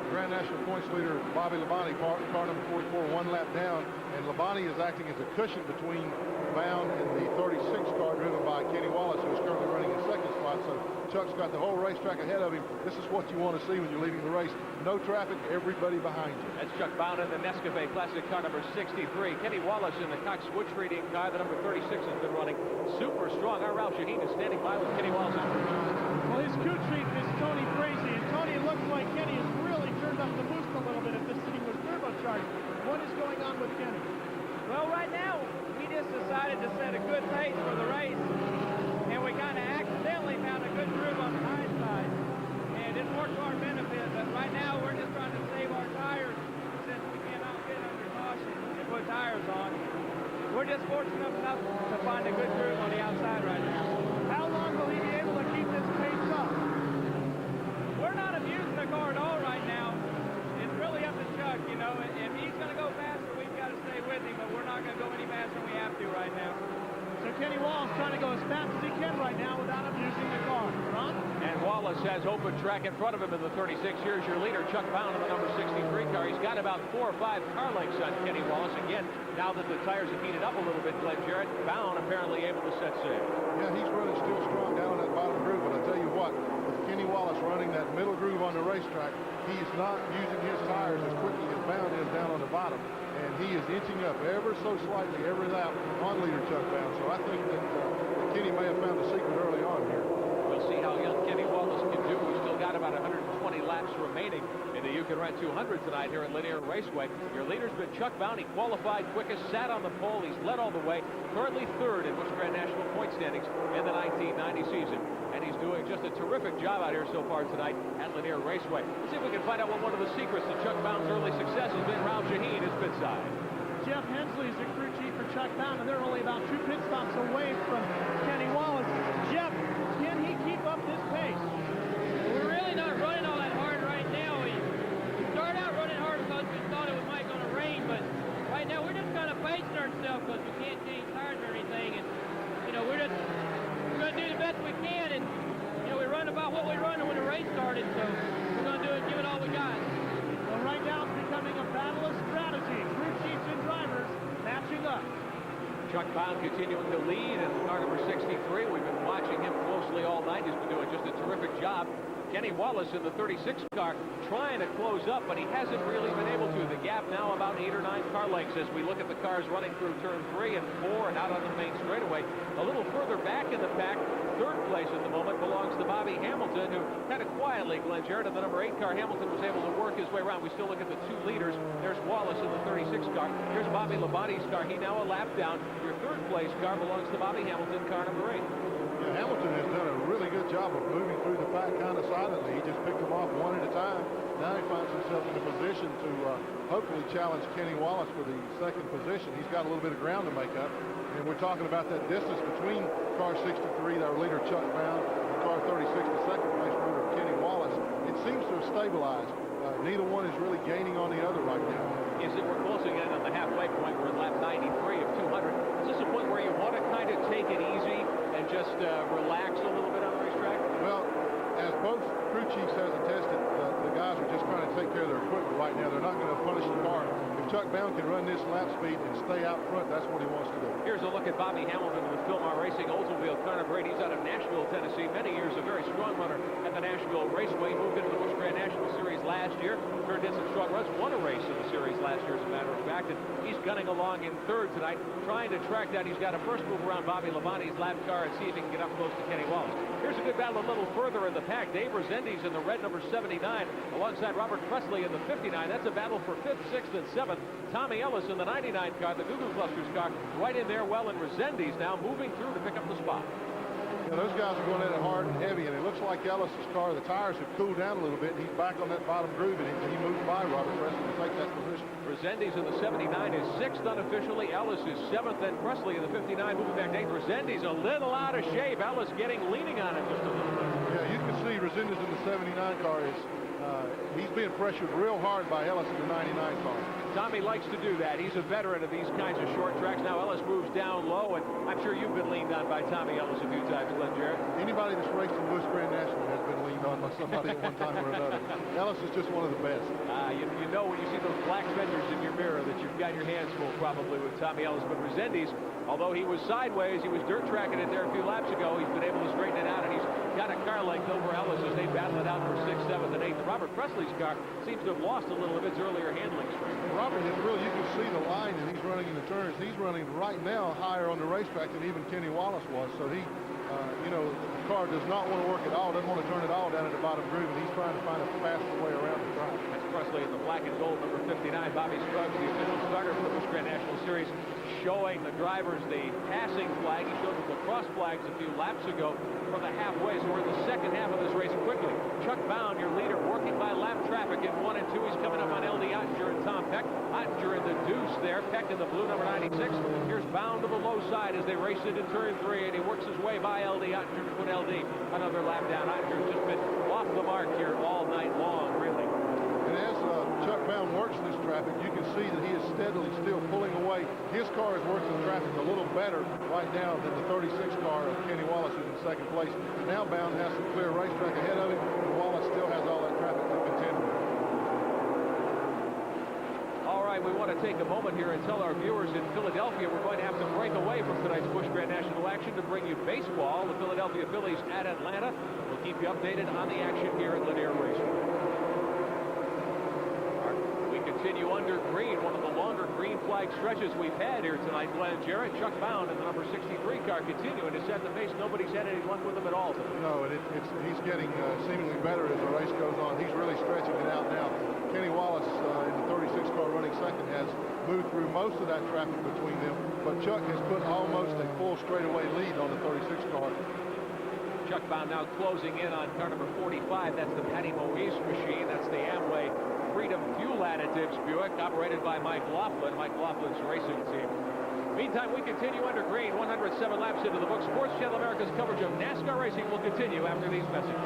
S3: Grand National points leader Bobby Labonte, car number 44, one lap down, and Labonte is acting as a cushion between Bound and the 36 car driven by Kenny Wallace, who is currently running in second spot. So Chuck's got the whole racetrack ahead of him. This is what you want to see when you're leading the race. No traffic, everybody behind you.
S2: That's Chuck Bound in the Nescafe Classic car number 63. Kenny Wallace in the Cox Wood Treating car. The number 36 has been running super strong. Our Ralph Shaheen is standing by with Kenny Wallace.
S4: Well, his Q treat is Tony Frazee, and Tony looks like Kenny has really turned up the boost a little bit if this thing was turbocharged. What is going on with Kenny?
S19: Well, right now, we just decided to set a good pace for the race, and we kind of accidentally found a good groove on the high side, and it worked to our benefit, but right now we're just trying to save our tires since we cannot get under caution and put tires on. We're just fortunate enough to find a good groove on the outside right now.
S4: How long will he be able to keep this pace up?
S19: We're not abusing the car at all right now. It's really up to Chuck, you know. If he's going to go faster, we've got to stay with him, but we're not going to go any faster than we have to right now.
S4: So Kenny Wallace trying to go as fast as he can right now without abusing the car. Ron?
S2: And Wallace has open track in front of him in the 36. Here's your leader, Chuck Bound, in the number 63 car. He's got about 4 or 5 car lengths on Kenny Wallace. Again, now that the tires have heated up a little bit, Glenn Jarrett, Bound apparently able to set sail.
S3: Yeah, he's running still strong down on that bottom groove, but I tell you what, with Kenny Wallace running that middle groove on the racetrack, he is not using his tires as quickly as Bound is down on the bottom. And he is inching up ever so slightly every lap on leader Chuck Bound. So I think that Kenny may have found the secret early on here.
S2: We'll see how young Kenny Wallace can do. He's still got about 120 laps remaining in the You Can Run 200 tonight here at Lanier Raceway. Your leader's been Chuck Bound. He qualified quickest, sat on the pole. He's led all the way. Currently third in Busch Grand National point standings in the 1990 season. And he's doing just a terrific job out here so far tonight at Lanier Raceway. Let's see if we can find out what one of the secrets to Chuck Bound's early success has been. Ralph Shaheen is pit side.
S4: Jeff Hensley is the crew chief for Chuck Bound, and they're only about 2 pit stops away from Kenny Wallace. Jeff, can he keep up this pace?
S19: We're really not running all that hard right now. We started out running hard because we thought it might going to rain, but right now we're just kind of pacing ourselves because we can't change tires or anything. And, you know, we're going to do the best we can. And, you know, we run about what we run when the race started, so we're going to do it, give it all we got.
S4: Well, right now it's becoming a battle of strategy. Crew chiefs and drivers matching up.
S2: Chuck Bound continuing to lead in car number 63. We've been watching him closely all night. He's been doing just a terrific job. Kenny Wallace in the 36 car trying to close up, but he hasn't really been able to. The gap now about 8 or 9 car lengths as we look at the cars running through turn 3 and 4 and out on the main straightaway. A little further back in the pack, third place at the moment belongs to Bobby Hamilton, who kind of quietly, Glenn Jarrett, in the number 8 car, Hamilton was able to work his way around. We still look at the 2 leaders. There's Wallace in the 36 car. Here's Bobby Labonte's car. He now a lap down. Your third place car belongs to Bobby Hamilton, car number 8.
S3: Yeah, Hamilton has done a really good job of moving through the pack kind of silently. He just picked them off one at a time. Now he finds himself in a position to hopefully challenge Kenny Wallace for the second position. He's got a little bit of ground to make up. And we're talking about that distance between car 63, our leader Chuck Bound, and car 36, the second place runner Kenny Wallace. It seems to have stabilized. Neither one is really gaining on the other right now.
S2: We're closing in on the halfway point. We're at lap 93 of 200. Is this a point where you want to kind of take it easy and just relax a little bit on the racetrack?
S3: Well, as both crew chiefs has attested, the guys are just trying to take care of their equipment right now. They're not going to punish the car. If Chuck Bound can run this lap speed and stay out front, that's what he wants to do.
S2: Here's a look at Bobby Hamilton with Philmar Racing, Oldsmobile car number 8. He's out of Nashville, Tennessee. Many years, a very strong runner at the Nashville Raceway. Moved into the Busch Grand National Series last year. Turned in some strong runs. Won a race in the series last year, as a matter of fact. And he's gunning along in third tonight, trying to track down. He's got to first move around Bobby Labonte's lap car and see if he can get up close to Kenny Wallace. Here's a good battle a little further in the pack. Dave Resendiz in the red number 79 alongside Robert Presley in the 59. That's a battle for 5th, 6th, and 7th. Tommy Ellis in the 99 car, the Goo Goo Clusters car, right in there well, and Resendiz now moving through to pick up the spot.
S3: Yeah, those guys are going at it hard and heavy, and it looks like Ellis's car, the tires have cooled down a little bit. He's back on that bottom groove, and he moved by Robert Presley to take that position.
S2: Resendiz in the 79 is 6th unofficially. Ellis is 7th, and Presley in the 59 moving back 8th. Resendiz a little out of shape. Ellis leaning on him just a little bit.
S3: Yeah, you can see Resendiz in the 79 car is he's being pressured real hard by Ellis in the 99 car.
S2: Tommy likes to do that. He's a veteran of these kinds of short tracks. Now Ellis moves down low, and I'm sure you've been leaned on by Tommy Ellis a few times, Glenn Jarrett.
S3: Anybody that's raced in Busch Grand National has been leaned on by somebody at one time or another. Ellis is just one of the best.
S2: You know when you see those black fenders in your mirror that you've got your hands full probably with Tommy Ellis. But Resendiz, although he was sideways, he was dirt tracking it there a few laps ago. He's been able to straighten it out, and he's got a car length over Ellis as they battle it out for 6th, 7th, and 8th. Robert Presley's car seems to have lost a little of its earlier handling strength.
S3: Robert, you can see the line that he's running in the turns. He's running right now higher on the racetrack than even Kenny Wallace was. So he, the car does not want to work at all, doesn't want to turn it all down at the bottom groove, and he's trying to find a faster way around the track.
S2: That's Presley in the black and gold, number 59. Bobby Scruggs, the official starter for the Busch Grand National Series, showing the drivers the passing flag. He showed them the cross flags a few laps ago from the halfway, so we're in the second half of this race quickly. Chuck Bound, your leader, working by lap traffic in 1 and 2. He's coming up on LD Ottinger and Tom Peck. Ottinger in the deuce there, Peck in the blue, number 96. Here's Bound to the low side as they race into turn 3, and he works his way by LD Ottinger to put LD another lap down. Ottinger's just been off the mark here all night long, really.
S3: And And as Chuck Bound works this traffic, you can see that he is steadily still pulling away. His car is working the traffic a little better right now than the 36 car of Kenny Wallace, who's in second place. Now Bound has some clear racetrack ahead of him, and Wallace still has all that traffic to contend with.
S2: All right, we want to take a moment here and tell our viewers in Philadelphia we're going to have to break away from tonight's Busch Grand National action to bring you baseball. The Philadelphia Phillies at Atlanta. We'll keep you updated on the action here at Lanier Raceway. We continue under green, one of the longer green flag stretches we've had here tonight. Glenn Jarrett, Chuck Bound in the number 63 car continuing to set the pace. Nobody's had any luck with him at all tonight.
S3: No, and he's getting seemingly better as the race goes on. He's really stretching it out now. Kenny Wallace in the 36 car running second has moved through most of that traffic between them, but Chuck has put almost a full straightaway lead on the 36 car.
S2: Chuck Bound now closing in on car number 45. That's the Patty Moise machine. That's the Amway Freedom Fuel Additives Buick, operated by Mike Laughlin, Mike Laughlin's racing team. Meantime, we continue under green. 107 laps into the book. Sports Channel America's coverage of NASCAR racing will continue after these messages.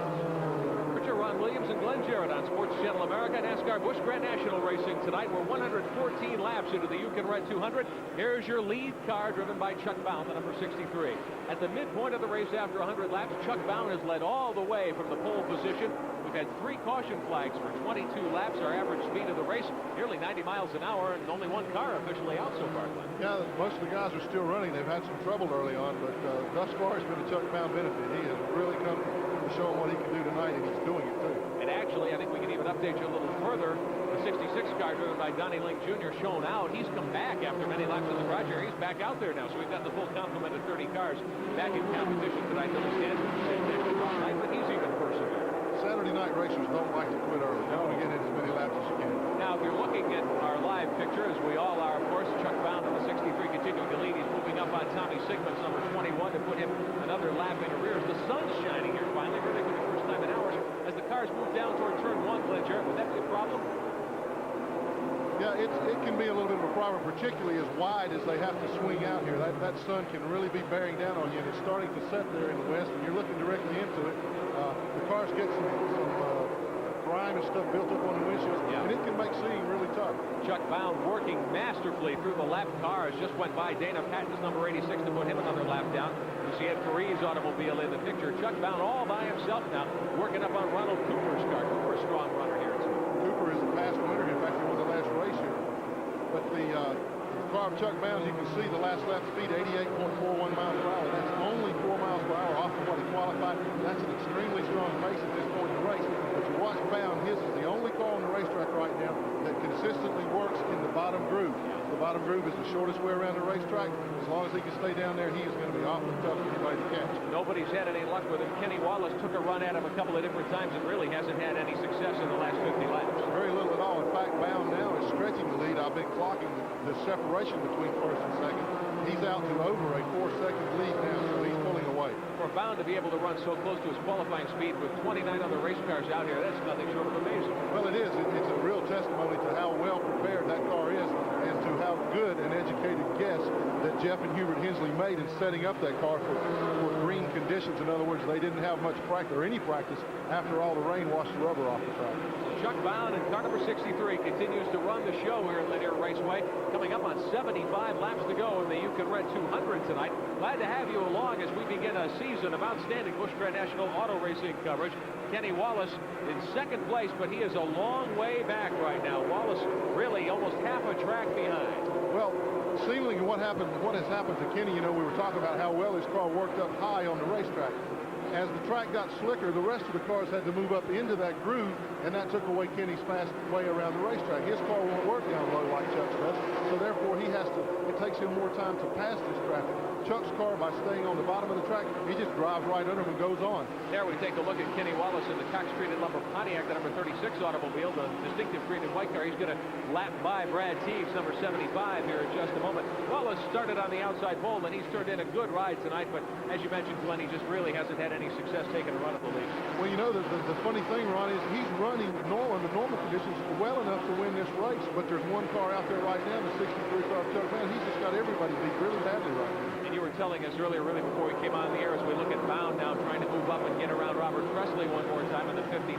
S2: Richard, Ron Williams, and Glenn Jarrett on Sports Channel America. NASCAR Busch Grand National racing tonight. We're 114 laps into the Yukon Red 200. Here's your lead car, driven by Chuck Bound, the number 63. At the midpoint of the race after 100 laps, Chuck Bound has led all the way from the pole position. We've had 3 caution flags for 22 laps. Our average speed of the race, nearly 90 miles an hour, and only 1 car officially out so far, Glenn.
S3: Yeah, most of the guys are still running. They've had some trouble early on, but thus far it's been a Chuck Bound benefit. He has really come to show him what he can do tonight, and he's doing it too.
S2: And actually, I think we can even update you a little further. The 66 car driven by Donnie Link Jr. shown out. He's come back after many laps of the garage area. He's back out there now, so we've got the full complement of 30 cars back in competition tonight. Billy Stanton said tonight, but he's even persevering.
S3: Saturday night racers don't like to quit early. They want to get in as many laps as you can.
S2: Now, if you're looking at our live picture, as we all are, of course, Chuck Bound in the 63 continuing to lead. He's moving up on Tommy Sigmund's number 21 to put him another lap in arrears. The sun's shining here finally, really for the first time in hours. As the cars move down toward turn 1, Glenn Jarrett, would that be a problem?
S3: Yeah, it can be a little bit of a problem, particularly as wide as they have to swing out here. That sun can really be bearing down on you, and it's starting to set there in the west, and you're looking directly into it. The cars get some grime and stuff built up on the windshield, and it can make seeing really tough.
S2: Chuck Bound working masterfully through the lap cars. Just went by Dana Patton's number 86 to put him another lap down. You see Ed Carey's automobile in the picture. Chuck Bound all by himself now, working up on Ronald Cooper's car. Cooper's a strong runner here, too.
S3: Cooper is a past winner. In fact, he won the last race here. But the car of Chuck Bound, you can see the last lap speed, 88.41 miles per hour. That's only 4 miles per hour off of what he qualified. That's an extremely strong pace at this point in the race. But you watch Bound, his is the only car on the racetrack right now that consistently works in the bottom groove. The bottom groove is the shortest way around the racetrack. As long as he can stay down there, he is going to be awfully tough for anybody to catch.
S2: Nobody's had any luck with him. Kenny Wallace took a run at him a couple of different times and really hasn't had any success in the last 50 laps.
S3: Very little at all. In fact, Bound now is stretching the lead. I've been clocking the separation between first and second. He's out to over a 4-second lead now, so he's pulling away.
S2: For Bound to be able to run so close to his qualifying speed with 29 other race cars out here, that's nothing short of amazing.
S3: Well, it is. It's a real testimony to how well prepared that car is and to how good an educated guess that Jeff and Hubert Hensley made in setting up that car for green conditions. In other words, they didn't have much practice or any practice after all the rain washed the rubber off the track.
S2: Chuck Bound in car number 63 continues to run the show here at Lanier Raceway. Coming up on 75 laps to go in the Yukon Red 200 tonight. Glad to have you along as we begin a season of outstanding Busch Grand National auto racing coverage. Kenny Wallace in second place, but he is a long way back right now. Wallace really almost half a track behind.
S3: Well, seemingly what has happened to Kenny, you know, we were talking about how well his car worked up high on the racetrack. As the track got slicker, the rest of the cars had to move up into that groove, and that took away Kenny's fast way around the racetrack. His car won't work down low like Chuck's does, so therefore it takes him more time to pass this traffic. Chuck's car, by staying on the bottom of the track, he just drives right under him and goes on.
S2: There we take a look at Kenny Wallace in the Cox Street and Lumber Pontiac, the number 36 automobile, the distinctive green and white car. He's going to lap by Brad Teaves, number 75 here in just a moment. Wallace started on the outside pole, and he's turned in a good ride tonight, but as you mentioned, Glenn, he just really hasn't had any success taking a run at the lead.
S3: Well, you know, the funny thing, Ron, is he's running under normal conditions well enough to win this race, but there's one car out there right now, the 63 car of Chuck Bound. He's just got everybody beat really badly right now.
S2: And you were telling us earlier, really before we came on the air, as we look at Bound now trying to move up and get around Robert Presley one more time in the 59.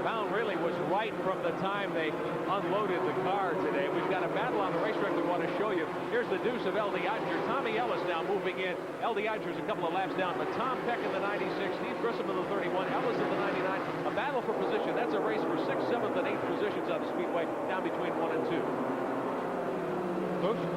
S2: Bound really was right from the time they unloaded the car today. We've got a battle on the racetrack we want to show you. Here's the deuce of L.D. Odger. Tommy Ellis now moving in. L.D. Odger's a couple of laps down, but Tom Peck in the 96, Steve Grissom in the 31, Ellis in the 99. A battle for position. That's a race for 6th, 7th, and 8th positions on the Speedway, down between 1 and 2.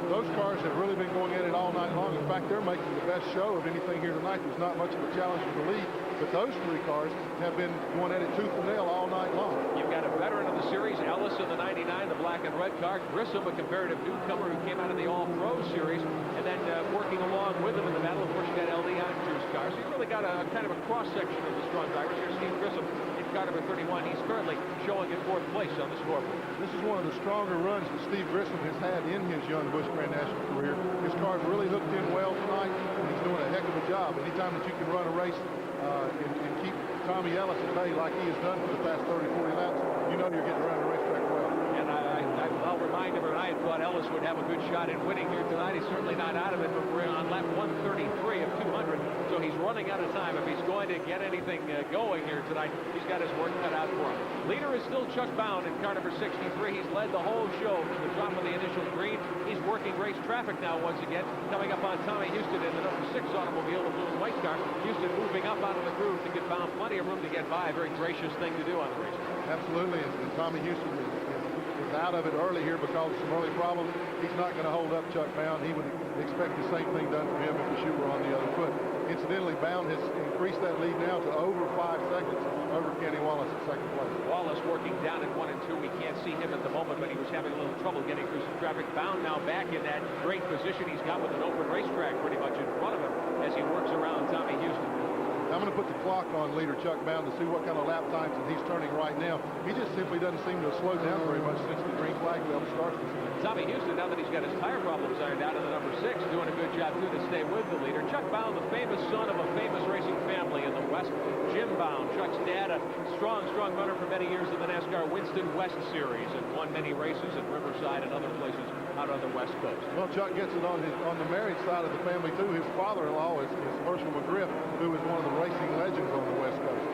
S3: Those cars have really been going at it all night long. In fact, they're making the best show of anything here tonight. There's not much of a challenge for the lead, but those 3 cars have been going at it tooth and nail all night long. You've got a veteran of the series, Ellis in the 99, the black and red car. Grissom, a comparative newcomer who came out of the All-Pro series, and then working along with him in the battle. Of course, you got L.D. Odger's car. So you really got a kind of a cross-section of the strong drivers. Here's Steve Grissom in car number 31. He's currently showing in 4th place on the scoreboard. This is one of the stronger runs that Steve Grissom has had in his young Busch Grand National career. His car's really hooked in well tonight, and he's doing a heck of a job. Anytime that you can run a race and keep Tommy Ellis at bay like he has done for the past 30, 40 laps, you know you're getting around the racetrack well. And I'll remind him, I had thought Ellis would have a good shot in winning here tonight. He's certainly not out of it, but we're on lap 133 of 200, so he's running out of time. If he's going to get anything going here tonight, he's got his work cut out for him. Leader is still Chuck Bound in car number 63. He's led the whole show from the drop of the initial green. He's working race traffic now once again, coming up on Tommy Houston in the number 6 automobile, the blue and white car. Houston moving up out of the groove to give Bound plenty of room to get by. A very gracious thing to do on the racetrack. Absolutely, and Tommy Houston is out of it early here because of some early problems. He's not going to hold up Chuck Bound. He would expect the same thing done for him if the shoe were on the other foot. Incidentally, Bound has increased that lead now to over 5 seconds over Kenny Wallace in 2nd place. Wallace working down in 1 and 2. We can't see him at the moment, but he was having a little trouble getting through some traffic. Bound now back in that great position he's got with an open racetrack pretty much in front of him as he works around Tommy Houston. I'm going to put the clock on leader Chuck Bound to see what kind of lap times that he's turning right now. He just simply doesn't seem to have slowed down very much since the green flag bell started. Tommy Houston, now that he's got his tire problems ironed out in the number 6, doing a good job too to stay with the leader. Chuck Bound, the famous son of a famous racing family in the West. Jim Bound, Chuck's dad, a strong runner for many years in the NASCAR Winston West Series, and won many races at Riverside and other places out on the West Coast. Well, Chuck gets it on the married side of the family too. His father-in-law is Herschel McGriff, who is one of the racing legends on the West Coast.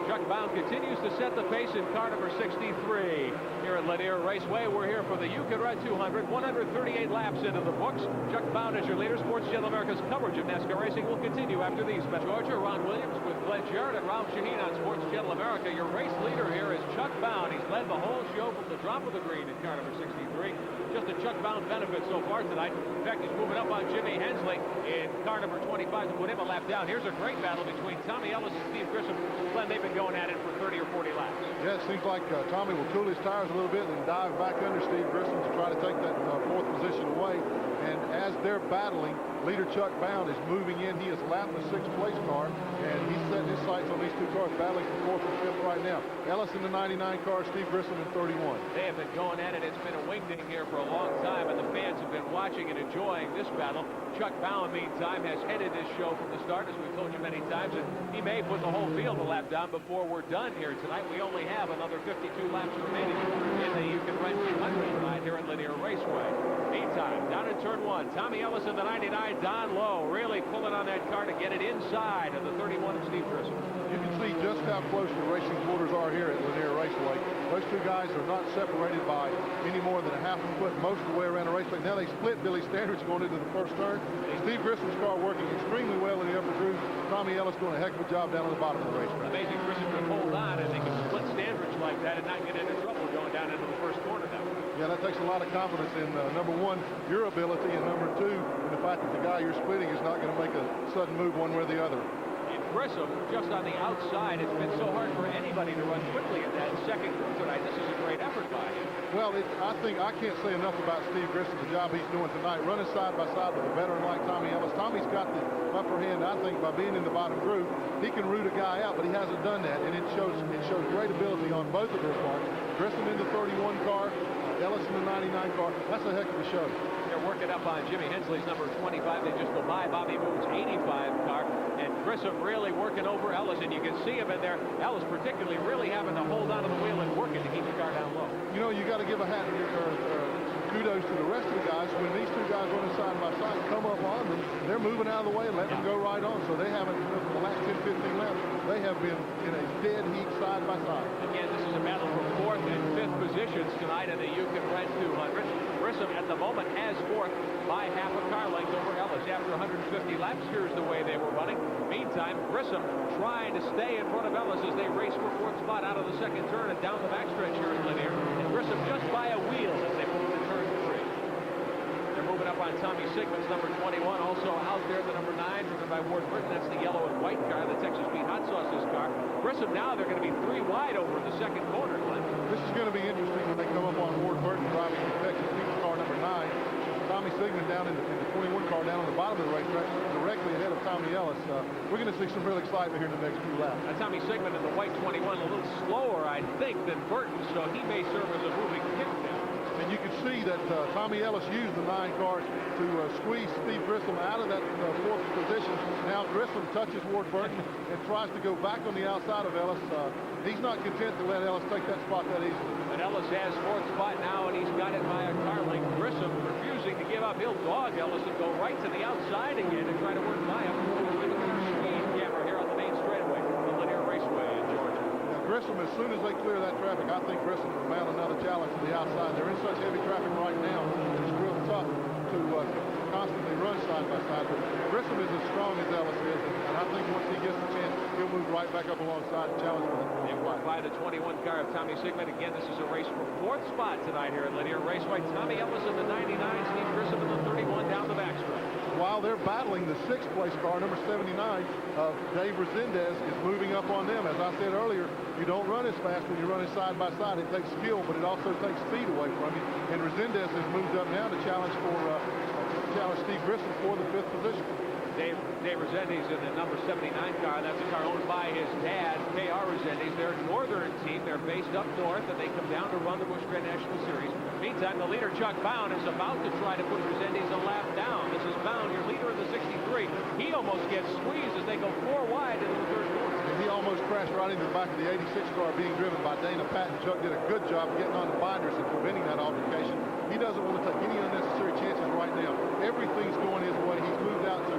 S3: Chuck Bound continues to set the pace in car number 63 here at Lanier Raceway. We're here for the You Can Run 200, 138 laps into the books. Chuck Bound is your leader. Sports Channel America's coverage of NASCAR racing will continue after these. Georgia, Ron Williams with Glenn Jarrett and Ralph Shaheen on Sports Channel America. Your race leader here is Chuck Bound. He's led the whole show from the drop of the green in car number 63. Just a Chuck Bound benefit so far tonight. In fact, he's moving up on Jimmy Hensley in car number 25 to put him a lap down. Here's a great battle between Tommy Ellis and Steve Grissom. Glenn, they've been going at it for 30 or 40 laps. Yeah, it seems like Tommy will cool his tires a little bit and dive back under Steve Grissom to try to take that 4th position away. And as they're battling, leader Chuck Bound is moving in. He has lapped the 6th place car, and he's setting his sights on these 2 cars, battling for 4th and 5th right now. Ellis in the 99 car, Steve Grissom in 31. They have been going at it. It's been a wingding here for a long time, and the fans have been watching and enjoying this battle. Chuck Bound, meantime, has headed this show from the start, as we've told you many times, and he may put the whole field a lap down before we're done here tonight. We only have another 52 laps remaining in the You Can Run 200 tonight here at Lanier Raceway. Meantime, down in turn 1, Tommy Ellis in the 99, Don Lowe really pulling on that car to get it inside of the 31 of Steve Grissom. You can see just how close the racing quarters are here at Lanier Raceway. Those 2 guys are not separated by any more than a half a foot most of the way around the racetrack. Now they split Billy Standridge going into the first turn. Steve Grissom's car working extremely well in the upper groove. Tommy Ellis doing a heck of a job down on the bottom of the racetrack. Amazing Grissom can hold on and they can split Standridge like that and not get into trouble going down into the first corner now. Yeah, that takes a lot of confidence in, number 1, your ability, and number 2, in the fact that the guy you're splitting is not going to make a sudden move one way or the other. Grissom just on the outside. It's been so hard for anybody to run quickly in that second group tonight. This is a great effort by him. Well, I can't say enough about Steve Grissom, the job he's doing tonight, running side by side with a veteran like Tommy Ellis. Tommy's got the upper hand, I think, by being in the bottom group. He can root a guy out, but he hasn't done that, and it shows great ability on both of their parts. Grissom in the 31 car, Ellis in the 99 car. That's a heck of a show. They're working up on Jimmy Hensley's number 25. They just go by Bobby Boone's 85 car, and Grissom really working over Ellis, and you can see him in there. Ellis particularly really having to hold onto the wheel and working to keep the car down low. You know, you got to give a hat kudos to the rest of the guys when these 2 guys running side by side come up on them. they're moving out of the way and letting them go right on. So they haven't, for the last 10, 15 laps, they have been in a dead heat side by side.
S2: Again, this is a battle for 4th and 5th positions tonight in the Yukon Red 200. Grissom at the moment has 4th by half a car length over Ellis. After 150 laps, here's the way they were running. Meantime, Grissom trying to stay in front of Ellis as they race for 4th spot out of the second turn and down the backstretch here in Lanier. And Grissom just by a wheel as they move to turn 3. They're moving up on Tommy Sigmund's number 21. Also out there, the number 9, driven by Ward Burton. That's the yellow and white car, the Texas Speed Hot Sauce's car. Grissom now, they're going to be 3 wide over the second corner, Glenn.
S3: This is going to be interesting when they come up on Ward Burton driving the Texas Speed car number 9. Tommy Sigmund down in the 21 car down on the bottom of the racetrack, directly ahead of Tommy Ellis. We're going to see some real excitement here in the next few laps.
S2: Tommy Sigmund in the white 21, a little slower, I think, than Burton, so he may serve as a moving kick now.
S3: And you can see that Tommy Ellis used the 9 car to squeeze Steve Grissom out of that 4th position. Now Grissom touches Ward Burton and tries to go back on the outside of Ellis. He's not content to let Ellis take that spot that easily.
S2: But Ellis has 4th spot now, and he's got it by a car length. Grissom refusing to give up. He'll dog Ellis and go right to the outside again and try to work by him. With a speed camera here on the main straightaway, the Lanier Raceway in Georgia.
S3: Now Grissom, as soon as they clear that traffic, I think Grissom will mount another challenge to the outside. They're in such heavy traffic right now, it's real tough to constantly run side by side. But Grissom is as strong as Ellis is, and I think once he gets the chance, he'll move right back up alongside and challenge for it.
S2: By the 21 car of Tommy Sigmund. Again, this is a race for 4th spot tonight here at Lanier Raceway. Tommy Ellis in the 99, Steve Grissom in the 31 down the backstretch.
S3: While they're battling the 6th place car, number 79, Dave Resendez is moving up on them. As I said earlier, you don't run as fast when you're running side by side. It takes skill, but it also takes speed away from you. And Resendez has moved up now to challenge Steve Grissom for the 5th position.
S2: Dave Resendez in the number 79 car. That's a car owned by his dad, K.R. Resendez. They're a northern team. They're based up north, and they come down to run the Busch Grand National Series. Meantime, the leader, Chuck Bound, is about to try to put Resendez a lap down. This is Bound, your leader in the 63. He almost gets squeezed as they go 4 wide into the third quarter.
S3: And he almost crashed right into the back of the 86 car being driven by Dana Patton. Chuck did a good job getting on the binders and preventing that altercation. He doesn't want to take any unnecessary chances right now. Everything's going his way. He's moved out to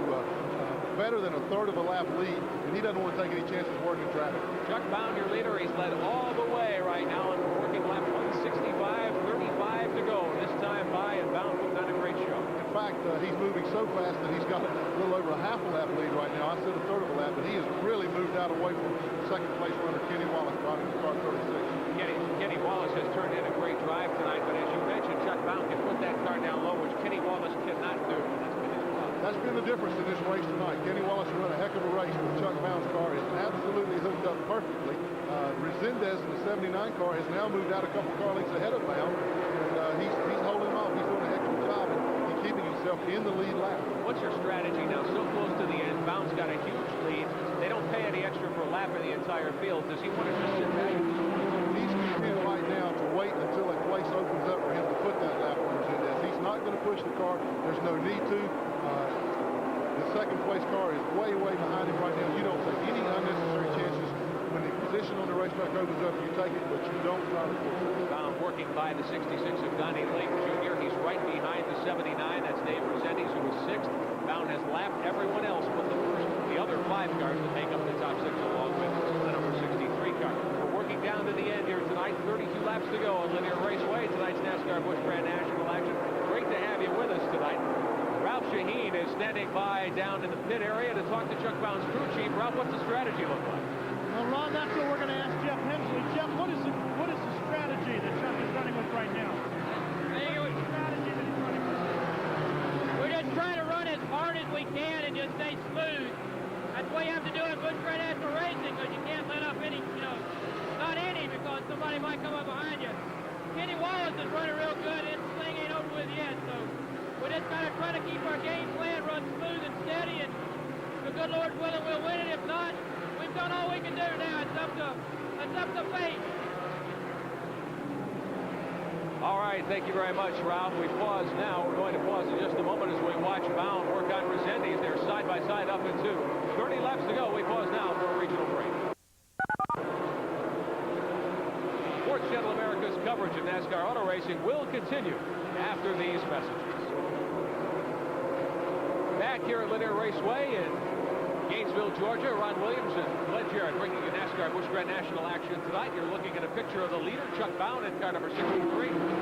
S3: better than a third of a lap lead, and he doesn't want to take any chances working traffic.
S2: Chuck Bound, your leader, he's led all the way right now and working lap 165, 35 to go. This time by and Bound putting on a great show.
S3: In fact, he's moving so fast that he's got a little over a half a lap lead right now. I said a third of a lap, but he has really moved out away from second place runner Kenny Wallace driving the car 36.
S2: Kenny Wallace has turned in a great drive tonight, but as you mentioned, Chuck Bound can put that car down low, which Kenny Wallace cannot do.
S3: That's been the difference in this race tonight. Kenny Wallace run a heck of a race, but Chuck Bound's car is absolutely hooked up perfectly. Resendez in the 79 car has now moved out a couple car lengths ahead of Bound, and he's holding off. He's doing a heck of a job in keeping himself in the lead lap.
S2: What's your strategy now? So close to the end, Bound's got a huge lead. They don't pay any extra for a lap in the entire field. Does he want to just sit back?
S3: He's content right now to wait until a place opens up for him to put that lap on Resendez. He's not going to push the car. There's no need to. The second place car is way behind him right now. You don't take any unnecessary chances. When the position on the racetrack opens up, you take it, but you don't try to push it.
S2: Bound working by the 66 of Donnie Lake Jr. He's right behind the 79. That's Dave Resendez, who was 6th. Bound has lapped everyone else but the other 5 cars that make up the top 6 along with the number 63 car. We're working down to the end here tonight. 32 laps to go on Lanier Raceway. Tonight's NASCAR Busch Grand National action. Great to have you with us tonight. Ralph Shaheen is standing by down in the pit area to talk to Chuck Bound's crew chief. Ralph, what's the strategy look like?
S4: Well, Ron, that's what we're going to ask Jeff Hensley. Jeff, what is the strategy that Chuck is running with right now? Strategy that he's running with.
S14: We're just trying to run as hard as we can and just stay smooth. That's what you have to do in Busch Grand National Racing, because you can't let up any, not any, because somebody might come up behind you. Kenny Wallace is running real good. His thing ain't over with yet, so we're just got to try to keep our game plan run smooth and steady, and the good Lord's willing, we'll win it. If not, we've done all we can do now. It's up to fate.
S2: All right, thank you very much, Ralph. We pause now. We're going to pause in just a moment as we watch Bound work on Resendez. They're side by side up in 2. 30 laps to go. We pause now for a regional break. Sports Channel America's coverage of NASCAR auto racing will continue after these messages. back here at Lanier Raceway in Gainesville, Georgia. Ron Williams and Glenn Jarrett bringing you NASCAR Busch Grand National action tonight. You're looking at a picture of the leader, Chuck Bound, in car number 63,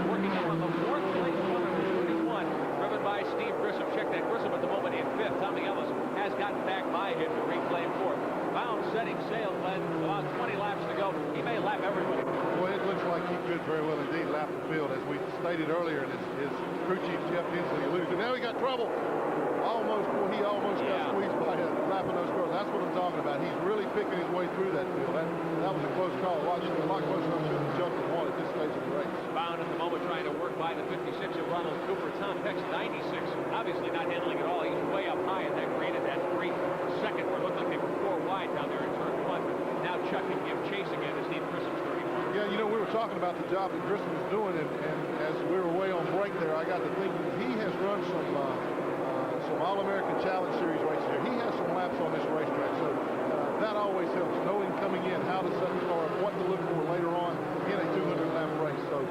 S2: working up on the 4th place runner, 31, driven by Steve Grissom. Check that, Grissom at the moment in 5th. Tommy Ellis has gotten back by him to reclaim 4th. Bound setting sail, Glenn, about 20 laps to go. He may lap everybody.
S3: Well, it looks like he could very well indeed lap the field, as we stated earlier, and his crew chief Jeff Hensley alluded to. Now he got trouble. He almost got squeezed by lapping those girls. That's what I'm talking about. He's really picking his way through that field. That was a close call. Watching a lot closer than I should have jumped and won at this stage of the race.
S2: Bound at the moment trying to work by the 56 of Ronald Cooper. Tom Peck's 96. Obviously not handling it all. He's way up high in that green at that great second where it looked like they were 4 wide down there in turn 1. But now Chuck can give chase again as Steve Grissom's 31.
S3: Yeah, you know, we were talking about the job that Grissom was doing, and as we were way on break there, I got to thinking he has run some All-American Challenge Series races here. He has some laps on this racetrack, so that always helps, knowing coming in how to set the car up, what to look for later on in a 200-lap race. So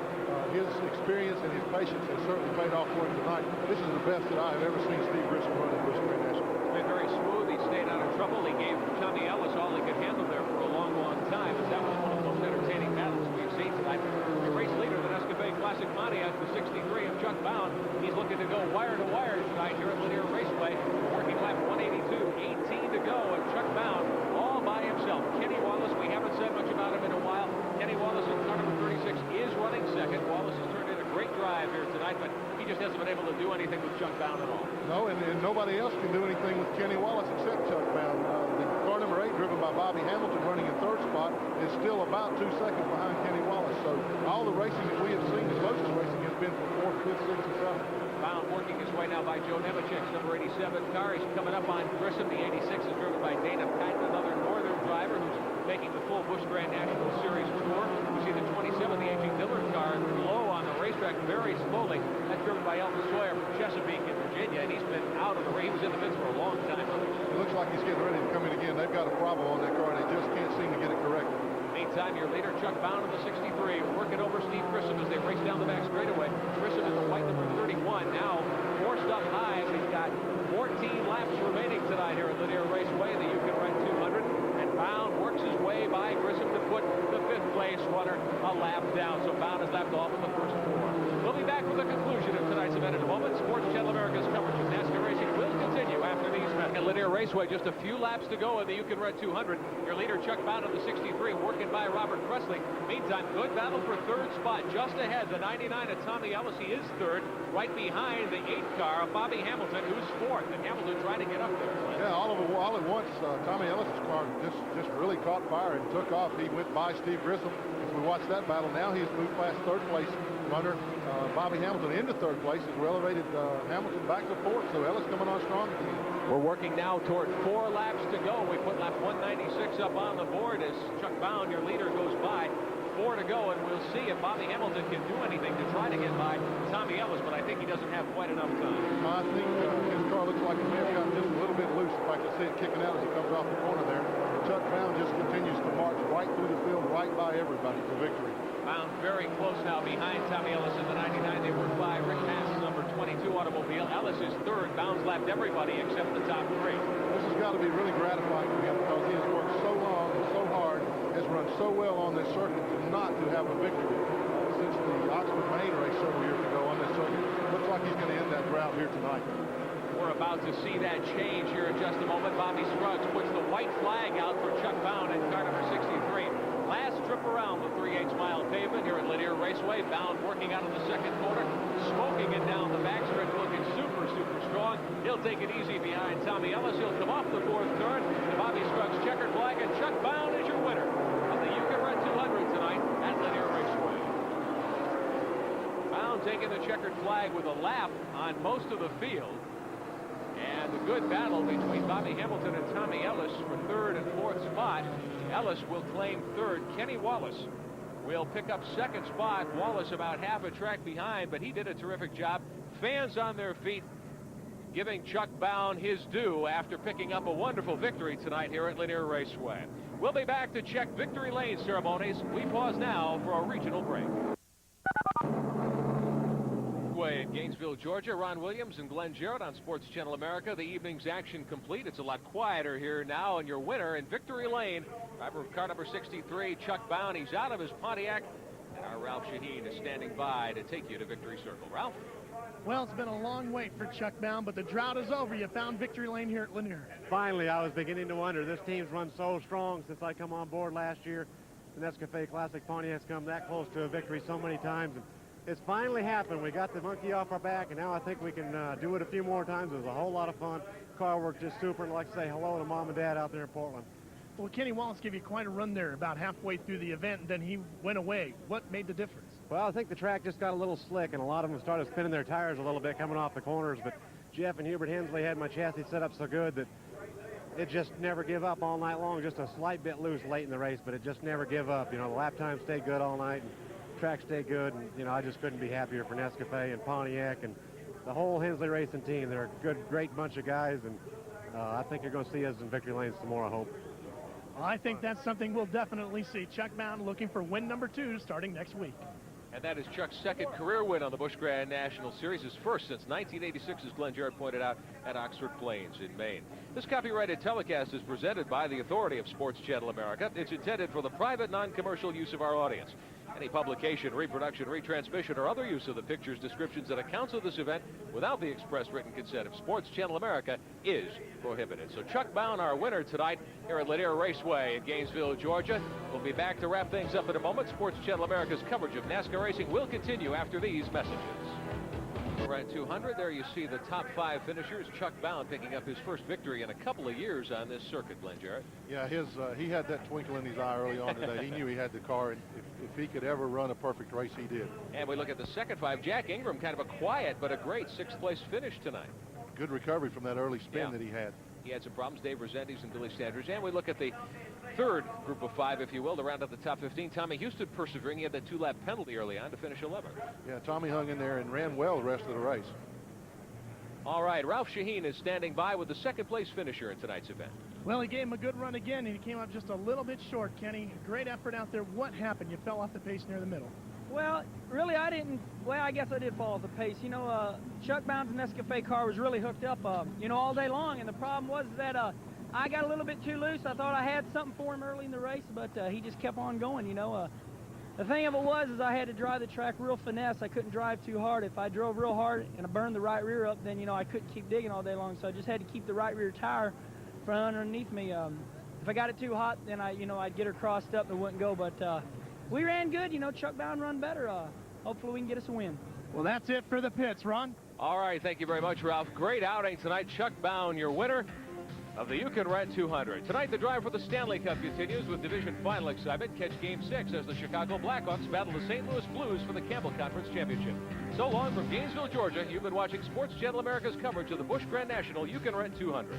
S3: his experience and his patience has certainly paid off for him tonight. This is the best that I have ever seen Steve Grissom run at Busch Grand National.
S2: Been very smooth. He stayed out of trouble. He gave Tommy Ellis all he could handle there for a long, long time, as that was one of the most entertaining battles we've seen tonight. The race leader, the Escabay Classic Pontiac, the 63 of Chuck Bound. He's looking to go wire to wire tonight here at Lanier Raceway. Working lap 182, 18 to go, and Chuck Bound all by himself. Kenny Wallace, we haven't said much about him in a while. Kenny Wallace in car number 36 is running second. Wallace has turned in a great drive here tonight, but he just hasn't been able to do anything with Chuck Bound at all.
S3: No, and nobody else can do anything with Kenny Wallace except Chuck Bound. The car number 8, driven by Bobby Hamilton, running in 3rd spot, is still about 2 seconds behind Kenny Wallace. So all the racing that we have seen, the closest racing has been for 4th, 5th, 6th, and 7th.
S2: Bound working his way now by Joe Nemechek's number 87 car. He's coming up on Grissom. The 86 is driven by Dana Patton, another northern driver who's making the full Busch Grand National Series tour. You see the 27, the A.J. Dillard car, low on the racetrack very slowly. That's driven by Elton Sawyer from Chesapeake in Virginia, and he's been out of the race. He was in the midst for a long time.
S3: It looks like he's getting ready to come in again. They've got a problem on that car, and they just can't seem to get it corrected.
S2: Meantime, your leader, Chuck Bound in the 63, working over Steve Grissom as they race down the back straightaway. Grissom is the white number 31, now forced up high. He's got 14 laps remaining tonight here at Lanier Raceway, the You Can Run 200. And Bound works his way by Grissom to put the 5th place runner a lap down. So Bound has lapped off in the first 4. We'll be back with the conclusion of tonight's event in a moment. Sports Channel America's coverage of NASCAR racing will continue after these minutes. At Lanier Raceway, just a few laps to go in the You Can Run 200. Your leader, Chuck Bound in the 63, working by Robert Presley. Meantime, good battle for 3rd spot. Just ahead, the 99 of Tommy Ellis. He is 3rd, right behind the 8 car of Bobby Hamilton, who's 4th. And Hamilton trying to get up there.
S3: Yeah, all at once, Tommy Ellis' car just really caught fire and took off. He went by Steve Grissom. As we watched that battle, now he's moved past 3rd place runner Bobby Hamilton into 3rd place. Has elevated Hamilton back to 4th. So Ellis coming on strong again.
S2: We're working now toward 4 laps to go. We put lap 196 up on the board as Chuck Bound, your leader, goes by. 4 to go, and we'll see if Bobby Hamilton can do anything to try to get by Tommy Ellis, but I think he doesn't have quite enough time.
S3: I think his car looks like it may have gotten just a little bit loose. In fact, I see it kicking out as he comes off the corner there. Chuck Bound just continues to march right through the field, right by everybody to victory.
S2: Bound very close now behind Tommy Ellis in the 99. They were by Rick Hass's number 22 automobile. Ellis is 3rd. Bound's lapped everybody except the top 3.
S3: This has got to be really gratifying for him because he has worked so long and so hard, has run so well on this circuit to not to have a victory since the Oxford Maine race several years ago on this circuit. Looks like he's going to end that drought here tonight.
S2: We're about to see that change here in just a moment. Bobby Scruggs puts the white flag out for Chuck Bound in car number 63. Last trip around the 3/8 mile pavement here at Lanier Raceway. Bound working out of the 2nd corner, smoking it down the backstretch, looking super strong. He'll take it easy behind Tommy Ellis. He'll come off the 4th turn. The Bobby Scruggs checkered flag, and Chuck Bound is your winner of the You Can Run 200 tonight at Lanier Raceway. Bound taking the checkered flag with a lap on most of the field. And a good battle between Bobby Hamilton and Tommy Ellis for 3rd and 4th spot. Ellis will claim 3rd. Kenny Wallace will pick up 2nd spot. Wallace about half a track behind, but he did a terrific job. Fans on their feet giving Chuck Bound his due after picking up a wonderful victory tonight here at Lanier Raceway. We'll be back to check victory lane ceremonies. We pause now for a regional break. Raceway in Gainesville, Georgia. Ron Williams and Glenn Jarrett on Sports Channel America. The evening's action complete. It's a lot quieter here now, and your winner in Victory Lane, driver of car number 63, Chuck Bound. He's out of his Pontiac, and our Ralph Shaheen is standing by to take you to Victory Circle. Ralph?
S4: Well, it's been a long wait for Chuck Bound, but the drought is over. You found Victory Lane here at Lanier.
S9: Finally, I was beginning to wonder. This team's run so strong since I come on board last year. The Nescafe Classic Pontiac's come that close to a victory so many times. And it's finally happened. We got the monkey off our back, and now I think we can do it a few more times. It was a whole lot of fun. Car worked just super, and I'd like to say hello to Mom and Dad out there in Portland.
S4: Well, Kenny Wallace gave you quite a run there about halfway through the event, and then he went away. What made the difference?
S9: Well, I think the track just got a little slick, and a lot of them started spinning their tires a little bit coming off the corners, but Jeff and Hubert Hensley had my chassis set up so good that it just never give up all night long. Just a slight bit loose late in the race, but it just never give up. You know, the lap time stayed good all night, and track stayed good, and, you know, I just couldn't be happier for Nescafe and Pontiac and the whole Hensley racing team. They're a good, great bunch of guys, and I think you're going to see us in Victory Lane some more, I hope.
S4: Well, I think that's something we'll definitely see. Chuck Bound looking for win number 2 starting next week.
S2: And that is Chuck's second career win on the Busch Grand National Series, his first since 1986, as Glenn Jarrett pointed out, at Oxford Plains in Maine. This copyrighted telecast is presented by the authority of Sports Channel America. It's intended for the private, non-commercial use of our audience. Any publication, reproduction, retransmission, or other use of the pictures, descriptions, and accounts of this event without the express written consent of Sports Channel America is prohibited. So Chuck Bound, our winner tonight here at Lanier Raceway in Gainesville, Georgia. We'll be back to wrap things up in a moment. Sports Channel America's coverage of NASCAR racing will continue after these messages. We're at 200. There you see the top 5 finishers. Chuck Bound picking up his first victory in a couple of years on this circuit, Glenn Jarrett.
S3: Yeah, he had that twinkle in his eye early on today. He knew he had the car, and if he could ever run a perfect race, he did.
S2: And we look at the second 5. Jack Ingram, kind of a quiet but a great 6th place finish tonight.
S3: Good recovery from that early spin that he had.
S2: He had some problems, Dave Resendiz and Billy Sanders. And we look at the third group of 5, if you will, to round out the top 15. Tommy Houston persevering. He had that 2-lap penalty early on to finish 11th.
S3: Yeah, Tommy hung in there and ran well the rest of the race.
S2: All right, Ralph Shaheen is standing by with the second place finisher in tonight's event.
S4: Well, he gave him a good run again, and he came up just a little bit short, Kenny. Great effort out there. What happened? You fell off the pace near the middle.
S19: Well, really, I didn't. Well, I guess I did fall off the pace. You know, Chuck Bound's Nescafe car was really hooked up, you know, all day long. And the problem was that I got a little bit too loose. I thought I had something for him early in the race, but he just kept on going, you know. The thing of it was is I had to drive the track real finesse. I couldn't drive too hard. If I drove real hard and I burned the right rear up, then, you know, I couldn't keep digging all day long. So I just had to keep the right rear tire from underneath me. If I got it too hot, then I'd get her crossed up and it wouldn't go. But we ran good. You know, Chuck Bound run better. Hopefully we can get us a win.
S4: Well, that's it for the pits, Ron.
S2: All right, thank you very much, Ralph. Great outing tonight. Chuck Bound, your winner of the You Can Rent 200. Tonight, the drive for the Stanley Cup continues with division final excitement. Catch Game 6 as the Chicago Blackhawks battle the St. Louis Blues for the Campbell Conference Championship. So long from Gainesville, Georgia. You've been watching Sports Channel America's coverage of the Busch Grand National You Can Rent 200.